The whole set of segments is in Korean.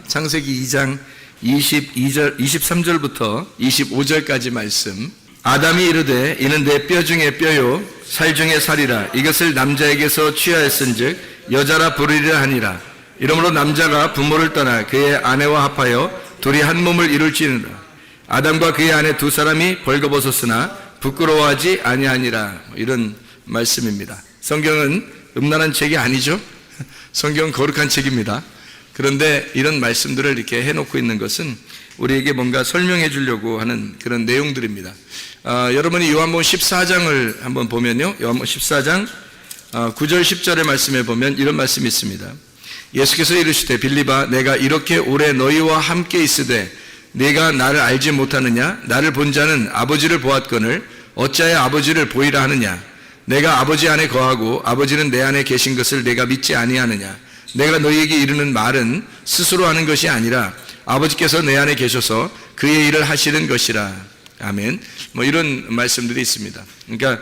창세기 2장 23절부터 25절까지 말씀. 아담이 이르되 이는 내 뼈 중에 뼈요 살 중에 살이라. 이것을 남자에게서 취하였은즉 여자라 부르리라 하니라. 이러므로 남자가 부모를 떠나 그의 아내와 합하여 둘이 한 몸을 이룰지니라. 아담과 그의 아내 두 사람이 벌거벗었으나 부끄러워하지 아니하니라. 이런 말씀입니다. 성경은 음란한 책이 아니죠. 성경은 거룩한 책입니다. 그런데 이런 말씀들을 이렇게 해놓고 있는 것은 우리에게 뭔가 설명해 주려고 하는 그런 내용들입니다. 여러분이 요한복음 14장을 한번 보면요, 요한복음 14장 9절 10절의 말씀에 보면 이런 말씀이 있습니다. 예수께서 이르시되 빌립아 내가 이렇게 오래 너희와 함께 있으되 네가 나를 알지 못하느냐? 나를 본 자는 아버지를 보았거늘 어찌하여 아버지를 보이라 하느냐? 내가 아버지 안에 거하고 아버지는 내 안에 계신 것을 내가 믿지 아니하느냐? 내가 너희에게 이르는 말은 스스로 하는 것이 아니라 아버지께서 내 안에 계셔서 그의 일을 하시는 것이라. 아멘. 이런 말씀들이 있습니다. 그러니까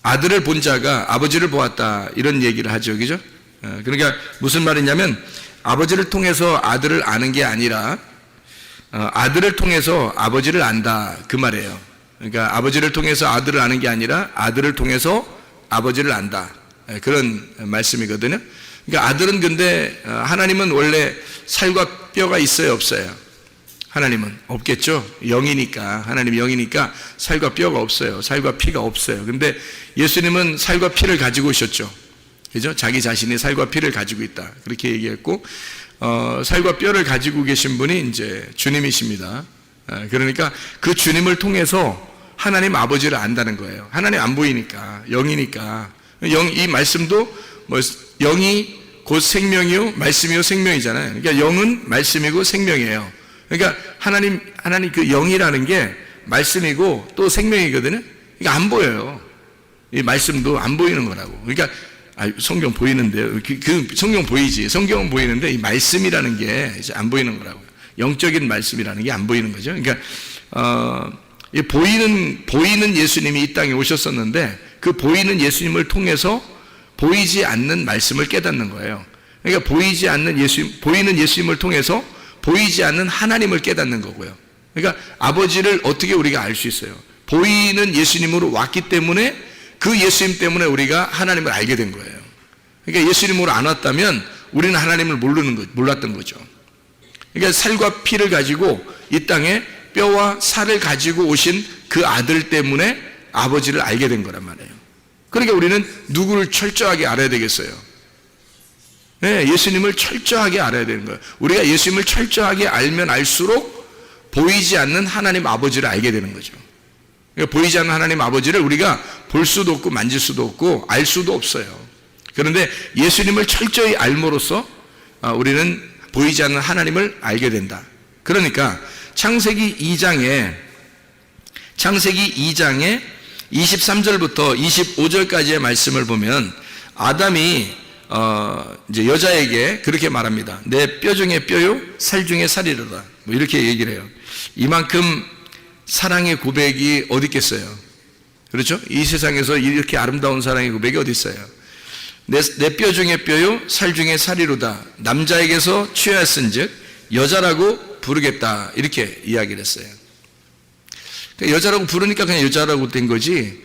아들을 본 자가 아버지를 보았다, 이런 얘기를 하죠, 그죠? 그러니까 무슨 말이냐면 아버지를 통해서 아들을 아는 게 아니라 아들을 통해서 아버지를 안다, 그 말이에요. 그러니까 아버지를 통해서 아들을 아는 게 아니라 아들을 통해서 아버지를 안다, 그런 말씀이거든요. 그러니까 아들은, 근데 하나님은 원래 살과 뼈가 있어요, 없어요? 하나님은 없겠죠. 영이니까, 하나님이 영이니까 살과 뼈가 없어요. 살과 피가 없어요. 근데 예수님은 살과 피를 가지고 오셨죠. 그죠? 자기 자신이 살과 피를 가지고 있다. 그렇게 얘기했고, 살과 뼈를 가지고 계신 분이 이제 주님이십니다. 그러니까 그 주님을 통해서 하나님 아버지를 안다는 거예요. 하나님 안 보이니까, 영이니까. 이 말씀도 뭐 영이 곧 생명이요, 말씀이요, 생명이잖아요. 그러니까 영은 말씀이고 생명이에요. 그러니까 하나님 그 영이라는 게 말씀이고 또 생명이거든요. 그러니까 안 보여요. 이 말씀도 안 보이는 거라고. 그러니까 성경 보이는데요. 그 성경 보이지. 성경은 보이는데 이 말씀이라는 게 이제 안 보이는 거라고. 영적인 말씀이라는 게 안 보이는 거죠. 그러니까 이 보이는 예수님이 이 땅에 오셨었는데 그 보이는 예수님을 통해서 보이지 않는 말씀을 깨닫는 거예요. 그러니까 보이는 예수님을 통해서 보이지 않는 하나님을 깨닫는 거고요. 그러니까 아버지를 어떻게 우리가 알 수 있어요? 보이는 예수님으로 왔기 때문에 그 예수님 때문에 우리가 하나님을 알게 된 거예요. 그러니까 예수님으로 안 왔다면 우리는 하나님을 몰랐던 거죠. 그러니까 살과 피를 가지고 이 땅에 뼈와 살을 가지고 오신 그 아들 때문에 아버지를 알게 된 거란 말이에요. 그러니까 우리는 누구를 철저하게 알아야 되겠어요? 네, 예수님을 철저하게 알아야 되는 거예요. 우리가 예수님을 철저하게 알면 알수록 보이지 않는 하나님 아버지를 알게 되는 거죠. 그러니까 보이지 않는 하나님 아버지를 우리가 볼 수도 없고 만질 수도 없고 알 수도 없어요. 그런데 예수님을 철저히 알므로써 우리는 보이지 않는 하나님을 알게 된다. 그러니까 창세기 2장에 23절부터 25절까지의 말씀을 보면 아담이 이제 여자에게 그렇게 말합니다. 내 뼈 중에 뼈요, 살 중에 살이로다. 뭐 이렇게 얘기를 해요. 이만큼 사랑의 고백이 어디 있겠어요? 그렇죠? 이 세상에서 이렇게 아름다운 사랑의 고백이 어디 있어요? 내 뼈 중에 뼈요, 살 중에 살이로다. 남자에게서 취하였은즉 여자라고 부르겠다. 이렇게 이야기를 했어요. 그러니까 여자라고 부르니까 그냥 여자라고 된 거지.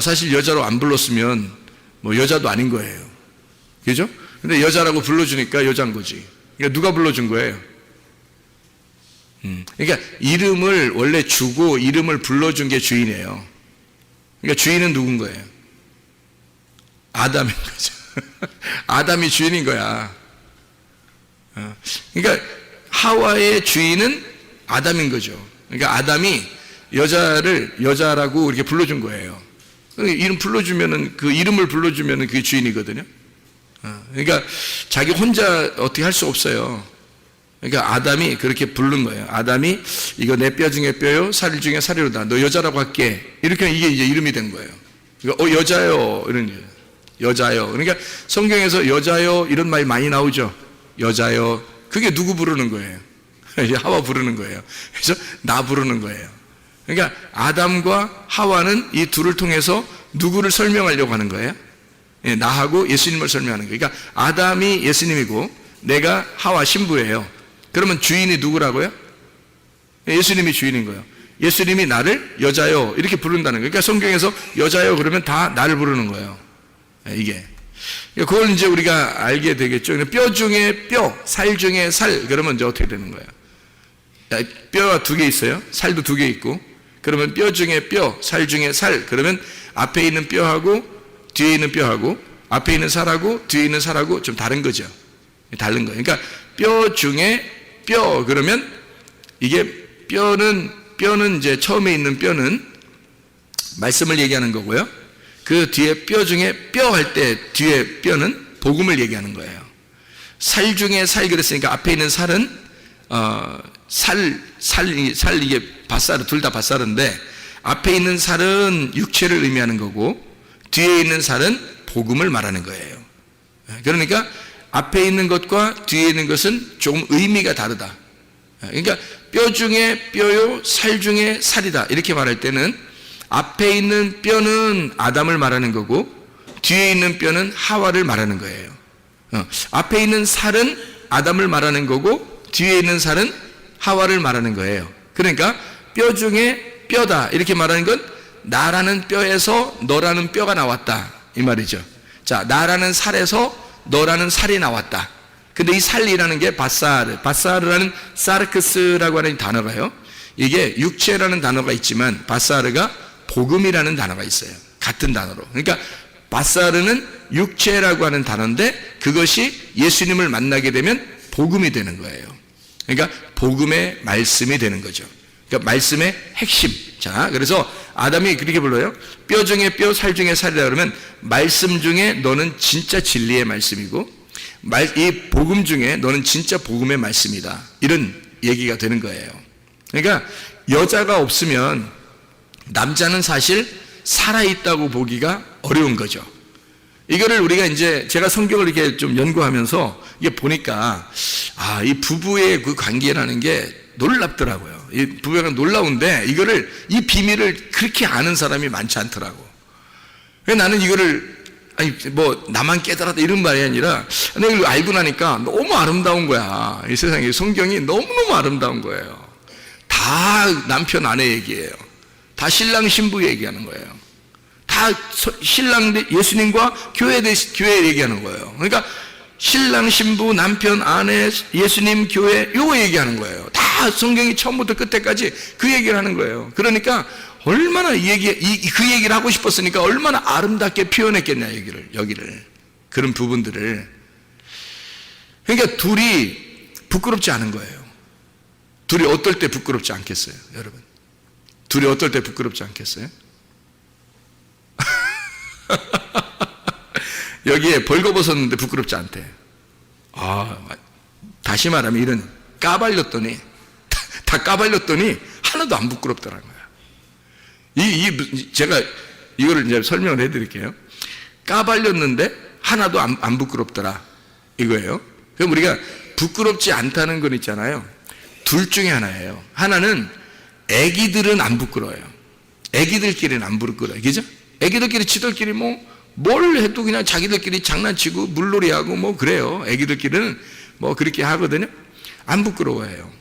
사실 여자로 안 불렀으면 뭐 여자도 아닌 거예요. 그죠? 근데 여자라고 불러주니까 여자인 거지. 그러니까 누가 불러준 거예요? 그러니까 이름을 원래 주고 이름을 불러준 게 주인이에요. 그러니까 주인은 누군 거예요? 아담인 거죠. 아담이 주인인 거야. 그러니까 하와의 주인은 아담인 거죠. 그러니까 아담이 여자를 여자라고 이렇게 불러준 거예요. 이름 불러주면은 그 이름을 불러주면은 그게 주인이거든요. 그러니까 자기 혼자 어떻게 할 수 없어요. 그러니까 아담이 그렇게 부른 거예요. 아담이 이거 내 뼈 중에 뼈요, 살 중에 살이로다. 너 여자라고 할게. 이렇게 이게 이제 이름이 된 거예요. 그러니까 여자요 이런 거예요. 여자요. 그러니까 성경에서 여자요 이런 말이 많이 나오죠. 여자요. 그게 누구 부르는 거예요? 하와 부르는 거예요. 그래서 나 부르는 거예요. 그러니까 아담과 하와는 이 둘을 통해서 누구를 설명하려고 하는 거예요? 나하고 예수님을 설명하는 거예요. 그러니까 아담이 예수님이고 내가 하와 신부예요. 그러면 주인이 누구라고요? 예수님이 주인인 거예요. 예수님이 나를 여자요 이렇게 부른다는 거예요. 그러니까 성경에서 여자요 그러면 다 나를 부르는 거예요. 이게 그걸 이제 우리가 알게 되겠죠. 뼈 중에 뼈, 살 중에 살 그러면 이제 어떻게 되는 거예요? 뼈가 두 개 있어요. 살도 두 개 있고 그러면 뼈 중에 뼈, 살 중에 살 그러면 앞에 있는 뼈하고 뒤에 있는 뼈하고 앞에 있는 살하고 뒤에 있는 살하고 좀 다른 거죠. 다른 거예요. 그러니까 뼈 중에 뼈 그러면 이게 뼈는 이제 처음에 있는 뼈는 말씀을 얘기하는 거고요. 그 뒤에 뼈 중에 뼈 할 때 뒤에 뼈는 복음을 얘기하는 거예요. 살 중에 살 그랬으니까 앞에 있는 살은 살 이게 밧살 둘 다 밧살인데 앞에 있는 살은 육체를 의미하는 거고 뒤에 있는 살은 복음을 말하는 거예요. 그러니까 앞에 있는 것과 뒤에 있는 것은 조금 의미가 다르다. 그러니까 뼈 중에 뼈요, 살 중에 살이다. 이렇게 말할 때는 앞에 있는 뼈는 아담을 말하는 거고 뒤에 있는 뼈는 하와를 말하는 거예요. 앞에 있는 살은 아담을 말하는 거고 뒤에 있는 살은 하와를 말하는 거예요. 그러니까 뼈 중에 뼈다. 이렇게 말하는 건 나라는 뼈에서 너라는 뼈가 나왔다. 이 말이죠. 자, 나라는 살에서 너라는 살이 나왔다. 근데 이 살이라는 게 바사르라는 사르크스라고 하는 단어가요. 이게 육체라는 단어가 있지만 바사르가 복음이라는 단어가 있어요. 같은 단어로. 그러니까 바사르는 육체라고 하는 단어인데 그것이 예수님을 만나게 되면 복음이 되는 거예요. 그러니까 복음의 말씀이 되는 거죠. 그러니까 말씀의 핵심. 자, 그래서 아담이 그렇게 불러요. 뼈 중에 뼈, 살 중에 살이라 그러면 말씀 중에 너는 진짜 진리의 말씀이고 이 복음 중에 너는 진짜 복음의 말씀이다. 이런 얘기가 되는 거예요. 그러니까 여자가 없으면 남자는 사실 살아있다고 보기가 어려운 거죠. 이거를 우리가 이제 제가 성경을 이렇게 좀 연구하면서 이게 보니까 이 부부의 그 관계라는 게 놀랍더라고요. 이 부부가 놀라운데 이거를 이 비밀을 그렇게 아는 사람이 많지 않더라고. 나는 이거를 뭐 나만 깨달았다 이런 말이 아니라 내가 이걸 알고 나니까 너무 아름다운 거야. 이 세상에 성경이 너무너무 아름다운 거예요. 다 남편 아내 얘기예요. 다 신랑 신부 얘기하는 거예요. 다 신랑 예수님과 교회 얘기하는 거예요. 그러니까 신랑 신부 남편 아내 예수님 교회 요거 얘기하는 거예요. 다 성경이 처음부터 끝에까지 그 얘기를 하는 거예요. 그러니까 얼마나 그 얘기를 하고 싶었으니까 얼마나 아름답게 표현했겠냐 여기를 그런 부분들을. 그러니까 둘이 부끄럽지 않은 거예요. 둘이 어떨 때 부끄럽지 않겠어요, 여러분? 둘이 어떨 때 부끄럽지 않겠어요? 여기에 벌거벗었는데 부끄럽지 않대. 다시 말하면 이런 까발렸더니 다 까발렸더니 하나도 안 부끄럽더라는 거야. 제가 이거를 이제 설명을 해드릴게요. 까발렸는데 하나도 안 부끄럽더라 이거예요. 그럼 우리가 부끄럽지 않다는 건 있잖아요. 둘 중에 하나예요. 하나는 애기들은 안 부끄러워요. 애기들끼리는 안 부끄러워요. 그죠? 애기들끼리 지들끼리 뭘 해도 그냥 자기들끼리 장난치고 물놀이하고 뭐 그래요. 애기들끼리는 뭐 그렇게 하거든요. 안 부끄러워해요.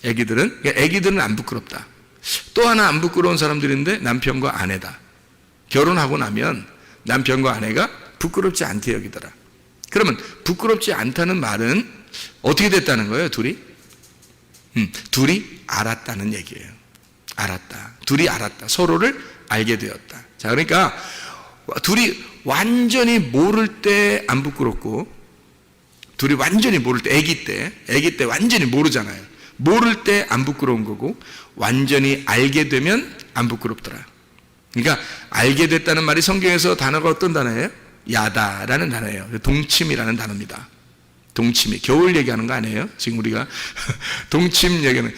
애기들은 안 부끄럽다. 또 하나 안 부끄러운 사람들인데 남편과 아내다. 결혼하고 나면 남편과 아내가 부끄럽지 않게 여기더라. 그러면 부끄럽지 않다는 말은 어떻게 됐다는 거예요, 둘이? 둘이 알았다는 얘기예요. 알았다. 둘이 알았다. 서로를 알게 되었다. 자, 그러니까 둘이 완전히 모를 때 안 부끄럽고, 둘이 완전히 모를 때, 아기 때 완전히 모르잖아요. 모를 때 안 부끄러운 거고, 완전히 알게 되면 안 부끄럽더라. 그러니까 알게 됐다는 말이 성경에서 단어가 어떤 단어예요? 야다라는 단어예요. 동침이라는 단어입니다. 동침이 겨울 얘기하는 거 아니에요? 지금 우리가 동침 얘기는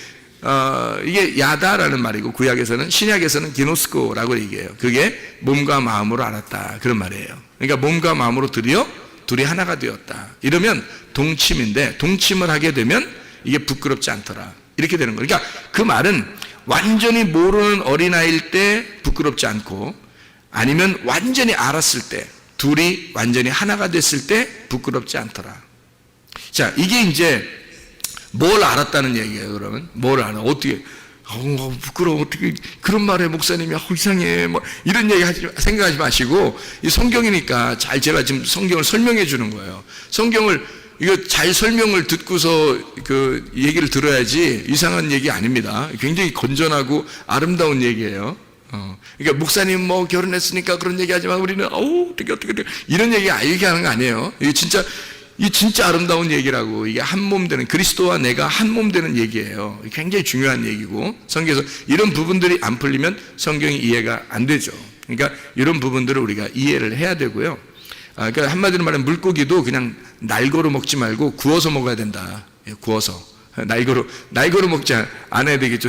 이게 야다라는 말이고, 구약에서는, 신약에서는 기노스코라고 얘기해요. 그게 몸과 마음으로 알았다, 그런 말이에요. 그러니까 몸과 마음으로 둘이 하나가 되었다. 이러면 동침인데, 동침을 하게 되면 이게 부끄럽지 않더라, 이렇게 되는 거예요. 그러니까 그 말은 완전히 모르는 어린아이일 때 부끄럽지 않고, 아니면 완전히 알았을 때, 둘이 완전히 하나가 됐을 때 부끄럽지 않더라. 자, 이게 이제 뭘 알았다는 얘기예요. 그러면 뭘 알아? 어떻게 부끄러워, 어떻게 그런 말해 목사님이, 이상해, 뭐 이런 얘기 생각하지 마시고, 이 성경이니까 제가 지금 성경을 설명해 주는 거예요. 성경을 이거 잘 설명을 듣고서 그 얘기를 들어야지 이상한 얘기 아닙니다. 굉장히 건전하고 아름다운 얘기예요. 그러니까 목사님 뭐 결혼했으니까 그런 얘기 하지만 우리는 어떻게 이런 얘기 하는 거 아니에요. 이게 진짜 아름다운 얘기라고. 이게 한 몸 되는, 그리스도와 내가 한 몸 되는 얘기예요. 굉장히 중요한 얘기고, 성경에서 이런 부분들이 안 풀리면 성경이 이해가 안 되죠. 그러니까 이런 부분들을 우리가 이해를 해야 되고요. 그러니까 한마디로 말하면 물고기도 그냥 날고로 먹지 말고 구워서 먹어야 된다. 구워서. 날고로 먹지 않아야 되겠죠.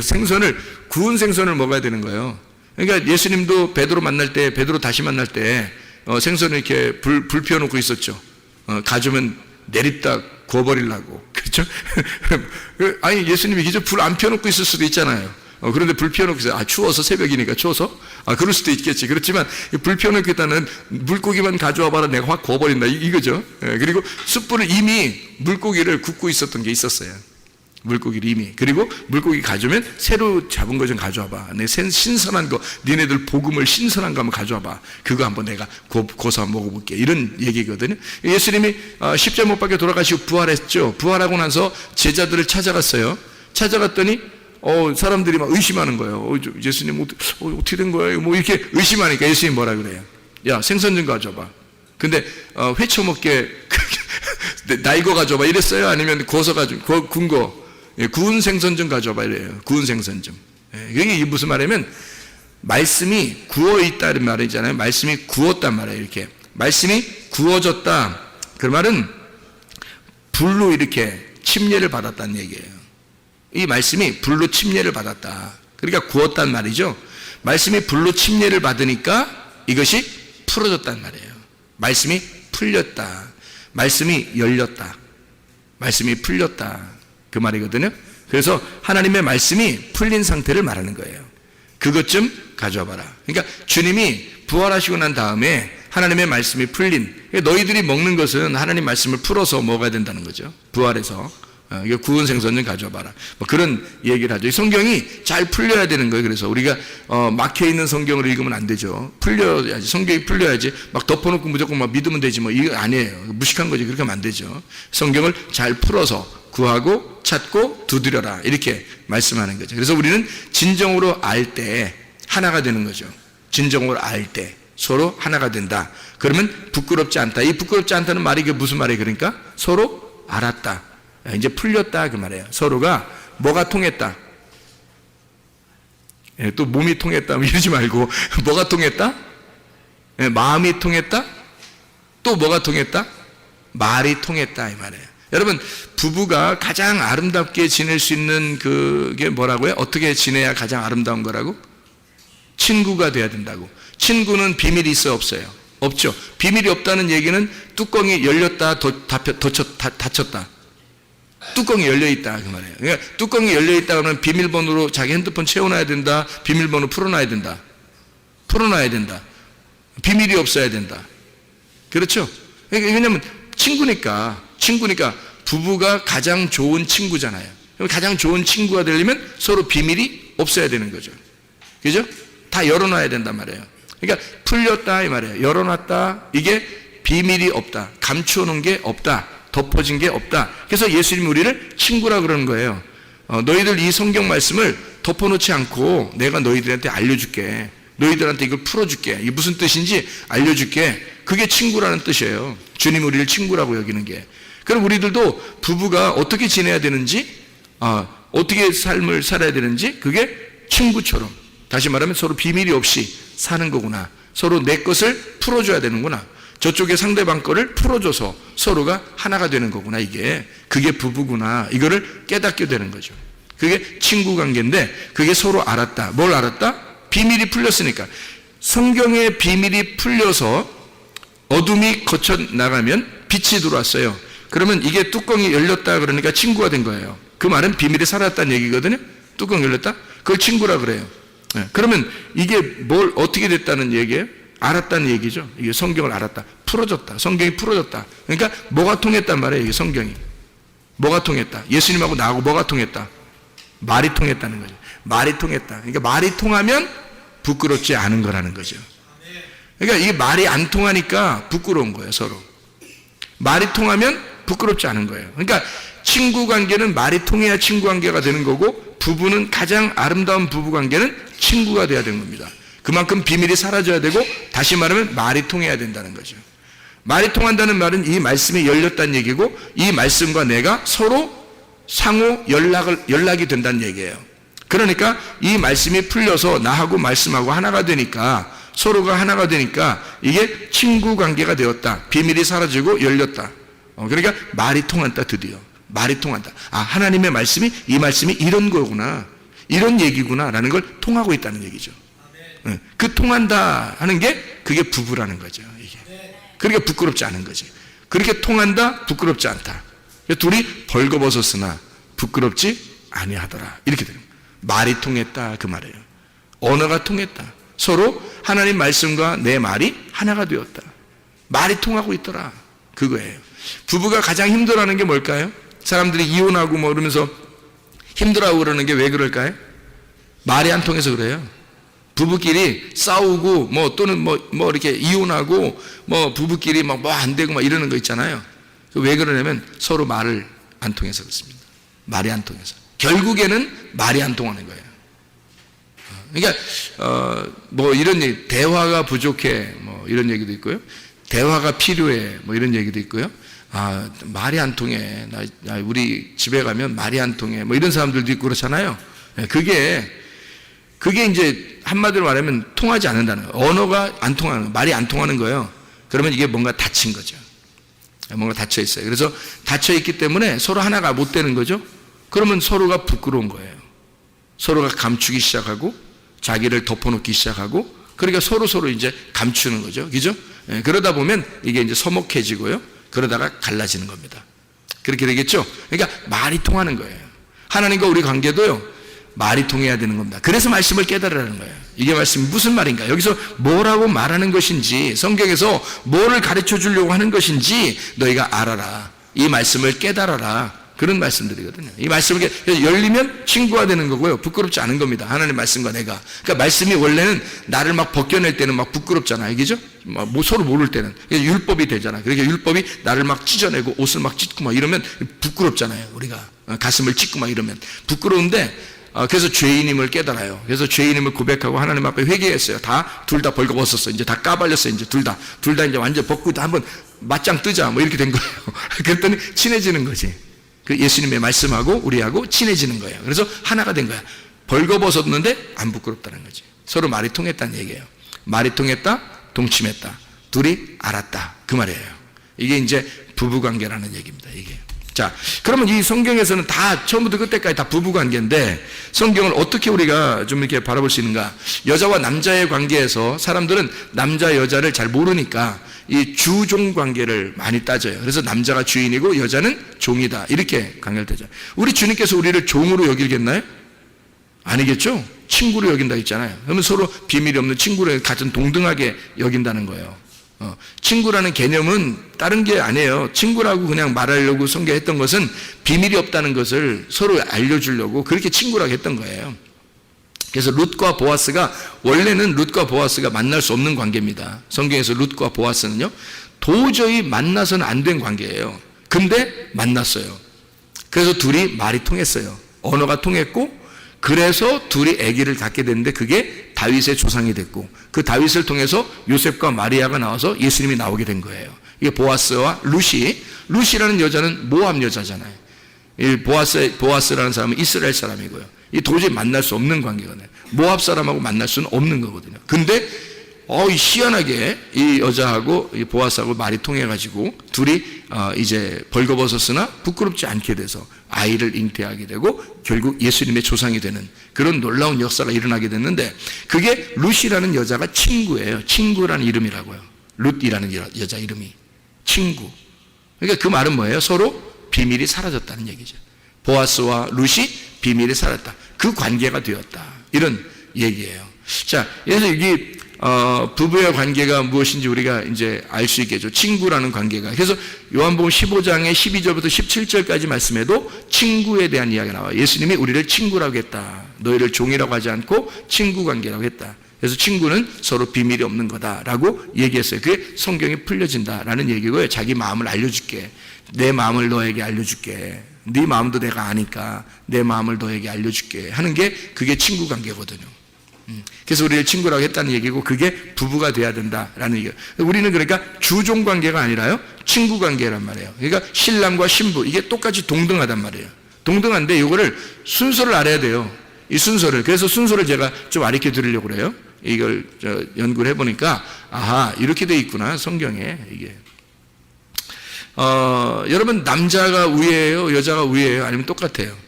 구운 생선을 먹어야 되는 거예요. 그러니까 예수님도 베드로 다시 만날 때 생선을 이렇게 불 피워놓고 있었죠. 가져오면 내립다 구워버리려고. 그렇죠? 아니, 예수님이 그저 불 안 피워놓고 있을 수도 있잖아요. 그런데 불 피워놓고 있어요. 추워서, 새벽이니까 추워서? 그럴 수도 있겠지. 그렇지만 불 피워놓고 있다는, 물고기만 가져와 봐라, 내가 확 구워버린다, 이거죠. 그리고 숯불을 이미 물고기를 굽고 있었던 게 있었어요. 물고기를 이미. 그리고 물고기 가져오면 새로 잡은 거 좀 가져와봐. 내 신선한 거, 니네들 복음을 신선한 거 한번 가져와봐. 그거 한번 내가 고서 한번 먹어볼게. 이런 얘기거든요. 예수님이 십자가 못 박혀 돌아가시고 부활했죠. 부활하고 나서 제자들을 찾아갔어요. 찾아갔더니 사람들이 막 의심하는 거예요. 예수님 어떻게 된 거예요? 뭐 이렇게 의심하니까 예수님이 뭐라 그래요? 야, 생선 좀 가져봐. 근데 회쳐먹게 나 이거 가져봐 이랬어요? 아니면 구워서 가지고 구운 거, 구운 생선 좀 가져봐 이래요. 구운 생선 좀. 이게 무슨 말이냐면 말씀이 구워 있다는 말이잖아요. 말씀이 구웠단 말이에요. 이렇게 말씀이 구워졌다. 그 말은 불로 이렇게 침례를 받았다는 얘기예요. 이 말씀이 불로 침례를 받았다. 그러니까 구웠단 말이죠. 말씀이 불로 침례를 받으니까 이것이 풀어졌단 말이에요. 말씀이 풀렸다. 말씀이 열렸다. 말씀이 풀렸다. 그 말이거든요. 그래서 하나님의 말씀이 풀린 상태를 말하는 거예요. 그것 좀 가져와 봐라. 그러니까 주님이 부활하시고 난 다음에 하나님의 말씀이 풀린, 너희들이 먹는 것은 하나님 말씀을 풀어서 먹어야 된다는 거죠. 부활해서. 이거 구운 생선 좀 가져와 봐라. 뭐 그런 얘기를 하죠. 성경이 잘 풀려야 되는 거예요. 그래서 우리가 막혀있는 성경을 읽으면 안 되죠. 풀려야지. 성경이 풀려야지. 막 덮어놓고 무조건 막 믿으면 되지. 뭐 이거 아니에요. 무식한 거지. 그렇게 하면 안 되죠. 성경을 잘 풀어서 구하고 찾고 두드려라. 이렇게 말씀하는 거죠. 그래서 우리는 진정으로 알 때 하나가 되는 거죠. 진정으로 알 때 서로 하나가 된다. 그러면 부끄럽지 않다. 이 부끄럽지 않다는 말이 이게 무슨 말이에요? 그러니까 서로 알았다. 이제 풀렸다 그 말이에요. 서로가 뭐가 통했다. 또 몸이 통했다 이러지 말고 뭐가 통했다? 마음이 통했다? 또 뭐가 통했다? 말이 통했다 이 말이에요. 여러분 부부가 가장 아름답게 지낼 수 있는 그게 뭐라고요? 어떻게 지내야 가장 아름다운 거라고? 친구가 돼야 된다고. 친구는 비밀이 있어요 없어요? 없죠. 비밀이 없다는 얘기는 뚜껑이 열렸다 닫혔다. 뚜껑이 열려있다 그 말이에요. 그러니까 뚜껑이 열려있다 그러면 비밀번호로 자기 핸드폰 채워놔야 된다. 비밀번호 풀어놔야 된다. 비밀이 없어야 된다. 그렇죠? 왜냐하면 친구니까 부부가 가장 좋은 친구잖아요. 가장 좋은 친구가 되려면 서로 비밀이 없어야 되는 거죠. 그죠? 다 열어놔야 된단 말이에요. 그러니까 풀렸다 이 말이에요. 열어놨다. 이게 비밀이 없다. 감추어놓은 게 없다. 덮어진 게 없다. 그래서 예수님이 우리를 친구라 그러는 거예요. 너희들 이 성경 말씀을 덮어놓지 않고 내가 너희들한테 알려줄게. 너희들한테 이걸 풀어줄게. 이게 무슨 뜻인지 알려줄게. 그게 친구라는 뜻이에요. 주님 우리를 친구라고 여기는 게. 그럼 우리들도 부부가 어떻게 지내야 되는지, 어떻게 삶을 살아야 되는지 그게 친구처럼, 다시 말하면 서로 비밀이 없이 사는 거구나. 서로 내 것을 풀어줘야 되는구나. 저쪽에 상대방 거를 풀어줘서 서로가 하나가 되는 거구나. 그게 부부구나. 이거를 깨닫게 되는 거죠. 그게 친구 관계인데 그게 서로 알았다. 뭘 알았다? 비밀이 풀렸으니까. 성경의 비밀이 풀려서 어둠이 거쳐 나가면 빛이 들어왔어요. 그러면 이게 뚜껑이 열렸다 그러니까 친구가 된 거예요. 그 말은 비밀이 사라졌다는 얘기거든요. 뚜껑 열렸다? 그걸 친구라 그래요. 그러면 이게 뭘 어떻게 됐다는 얘기예요? 알았다는 얘기죠. 이게 성경을 알았다. 풀어졌다. 성경이 풀어졌다. 그러니까 뭐가 통했단 말이에요. 이게 성경이. 뭐가 통했다. 예수님하고 나하고 뭐가 통했다. 말이 통했다는 거죠. 말이 통했다. 그러니까 말이 통하면 부끄럽지 않은 거라는 거죠. 그러니까 이게 말이 안 통하니까 부끄러운 거예요. 서로. 말이 통하면 부끄럽지 않은 거예요. 그러니까 친구 관계는 말이 통해야 친구 관계가 되는 거고, 부부는 가장 아름다운 부부 관계는 친구가 돼야 되는 겁니다. 그만큼 비밀이 사라져야 되고, 다시 말하면 말이 통해야 된다는 거죠. 말이 통한다는 말은 이 말씀이 열렸다는 얘기고, 이 말씀과 내가 서로 상호 연락이 된다는 얘기예요. 그러니까 이 말씀이 풀려서 나하고 말씀하고 하나가 되니까, 서로가 하나가 되니까 이게 친구 관계가 되었다. 비밀이 사라지고 열렸다. 그러니까 말이 통한다. 드디어 말이 통한다. 하나님의 말씀이, 이 말씀이 이런 거구나, 이런 얘기구나 라는 걸 통하고 있다는 얘기죠. 그 통한다 하는 게 그게 부부라는 거죠. 이게. 그러니까 부끄럽지 않은 거지. 그렇게 통한다, 부끄럽지 않다. 둘이 벌거벗었으나 부끄럽지 아니하더라. 이렇게 되는 거예요. 말이 통했다 그 말이에요. 언어가 통했다. 서로 하나님 말씀과 내 말이 하나가 되었다. 말이 통하고 있더라. 그거예요. 부부가 가장 힘들어하는 게 뭘까요? 사람들이 이혼하고 뭐 그러면서 힘들어하고 그러는 게 왜 그럴까요? 말이 안 통해서 그래요. 부부끼리 싸우고 뭐 또는 뭐 이렇게 이혼하고 뭐 부부끼리 막 뭐 안 되고 막 이러는 거 있잖아요. 왜 그러냐면 서로 말을 안 통해서 그렇습니다. 말이 안 통해서. 결국에는 말이 안 통하는 거예요. 그러니까 뭐 이런 얘기, 대화가 부족해, 뭐 이런 얘기도 있고요. 대화가 필요해. 뭐 이런 얘기도 있고요. 말이 안 통해. 우리 집에 가면 말이 안 통해. 뭐 이런 사람들도 있고 그렇잖아요. 그게 이제 한마디로 말하면 통하지 않는다는 거예요. 언어가 안 통하는 거예요. 말이 안 통하는 거예요. 그러면 이게 뭔가 닫힌 거죠. 뭔가 닫혀 있어요. 그래서 닫혀 있기 때문에 서로 하나가 못 되는 거죠. 그러면 서로가 부끄러운 거예요. 서로가 감추기 시작하고 자기를 덮어놓기 시작하고 그러니까 서로 이제 감추는 거죠. 그죠? 그러다 보면 이게 이제 서먹해지고요. 그러다가 갈라지는 겁니다. 그렇게 되겠죠? 그러니까 말이 통하는 거예요. 하나님과 우리 관계도요. 말이 통해야 되는 겁니다. 그래서 말씀을 깨달으라는 거예요. 이게 말씀이 무슨 말인가? 여기서 뭐라고 말하는 것인지, 성경에서 뭐를 가르쳐 주려고 하는 것인지 너희가 알아라. 이 말씀을 깨달아라. 그런 말씀들이거든요. 이 말씀을 열리면 친구가 되는 거고요. 부끄럽지 않은 겁니다. 하나님의 말씀과 내가. 그러니까 말씀이 원래는 나를 막 벗겨낼 때는 막 부끄럽잖아요. 그죠? 뭐 서로 모를 때는. 율법이 되잖아요. 그러니까 율법이 나를 막 찢어내고 옷을 막 찢고 막 이러면 부끄럽잖아요. 우리가. 가슴을 찢고 막 이러면. 부끄러운데 그래서 죄인임을 깨달아요. 그래서 죄인임을 고백하고 하나님 앞에 회개했어요. 둘 다 벌거벗었어. 이제 다 까발렸어. 이제 둘 다 이제 완전 벗고 한번 맞짱 뜨자. 뭐 이렇게 된 거예요. 그랬더니 친해지는 거지. 그 예수님의 말씀하고 우리하고 친해지는 거예요. 그래서 하나가 된 거야. 벌거벗었는데 안 부끄럽다는 거지. 서로 말이 통했다는 얘기예요. 말이 통했다, 동침했다. 둘이 알았다. 그 말이에요. 이게 이제 부부관계라는 얘기입니다. 이게. 자, 그러면 이 성경에서는 다 처음부터 끝까지 다 부부관계인데 성경을 어떻게 우리가 좀 이렇게 바라볼 수 있는가? 여자와 남자의 관계에서 사람들은 남자 여자를 잘 모르니까 이 주종 관계를 많이 따져요. 그래서 남자가 주인이고 여자는 종이다 이렇게 관계되죠. 우리 주님께서 우리를 종으로 여기겠나요? 아니겠죠? 친구로 여긴다 했잖아요. 그러면 서로 비밀이 없는 친구로 같은 동등하게 여긴다는 거예요. 친구라는 개념은 다른 게 아니에요. 친구라고 그냥 말하려고 성경했던 것은 비밀이 없다는 것을 서로 알려주려고 그렇게 친구라고 했던 거예요. 그래서 룻과 보아스가 원래는 룻과 보아스가 만날 수 없는 관계입니다. 성경에서 룻과 보아스는요 도저히 만나서는 안 된 관계예요. 근데 만났어요. 그래서 둘이 말이 통했어요. 언어가 통했고 그래서 둘이 아기를 갖게 됐는데 그게 다윗의 조상이 됐고 그 다윗을 통해서 요셉과 마리아가 나와서 예수님이 나오게 된 거예요. 이게 보아스와 룻이라는 여자는 모압 여자잖아요. 이 보아스라는 사람은 이스라엘 사람이고요. 이 도저히 만날 수 없는 관계거든요. 모압 사람하고 만날 수는 없는 거거든요. 근데 희한하게 이 여자하고 이 보아스하고 말이 통해가지고 둘이 이제 벌거벗었으나 부끄럽지 않게 돼서 아이를 잉태하게 되고 결국 예수님의 조상이 되는 그런 놀라운 역사가 일어나게 됐는데 그게 룻이라는 여자가 친구예요. 친구라는 이름이라고요. 룻이라는 여자 이름이 친구. 그러니까 그 말은 뭐예요? 서로 비밀이 사라졌다는 얘기죠. 보아스와 룻이 비밀이 사라졌다. 그 관계가 되었다. 이런 얘기예요. 자, 그래서 이게 부부의 관계가 무엇인지 우리가 이제 알 수 있겠죠. 친구라는 관계가. 그래서 요한복음 15장의 12절부터 17절까지 말씀에도 친구에 대한 이야기가 나와요. 예수님이 우리를 친구라고 했다. 너희를 종이라고 하지 않고 친구 관계라고 했다. 그래서 친구는 서로 비밀이 없는 거다라고 얘기했어요. 그게 성경에 풀려진다라는 얘기고요. 자기 마음을 알려줄게. 내 마음을 너에게 알려줄게. 네 마음도 내가 아니까 내 마음을 너에게 알려줄게 하는 게 그게 친구 관계거든요. 그래서 우리를 친구라고 했다는 얘기고 그게 부부가 돼야 된다라는 얘기예요. 우리는 그러니까 주종 관계가 아니라요 친구 관계란 말이에요. 그러니까 신랑과 신부 이게 똑같이 동등하단 말이에요. 동등한데 이거를 순서를 알아야 돼요. 이 순서를. 그래서 순서를 제가 좀 가르쳐 드리려고 그래요. 이걸 연구를 해보니까 아하 이렇게 돼 있구나 성경에 이게. 여러분 남자가 우위예요 여자가 우위예요 아니면 똑같아요?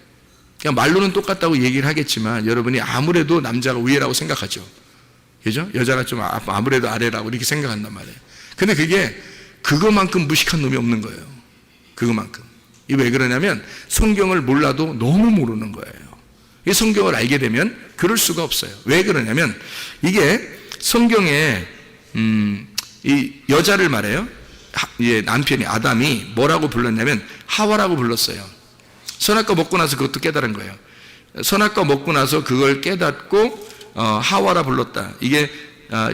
그냥 말로는 똑같다고 얘기를 하겠지만 여러분이 아무래도 남자가 위라고 생각하죠. 그죠? 여자가 좀 아무래도 아래라고 이렇게 생각한단 말이에요. 근데 그게 그거만큼 무식한 놈이 없는 거예요. 그거만큼. 이게 왜 그러냐면 성경을 몰라도 너무 모르는 거예요. 이 성경을 알게 되면 그럴 수가 없어요. 왜 그러냐면 이게 성경에 이 여자를 말해요. 남편이 아담이 뭐라고 불렀냐면 하와라고 불렀어요. 선악과 먹고 나서 그것도 깨달은 거예요. 선악과 먹고 나서 그걸 깨닫고 하와라 불렀다. 이게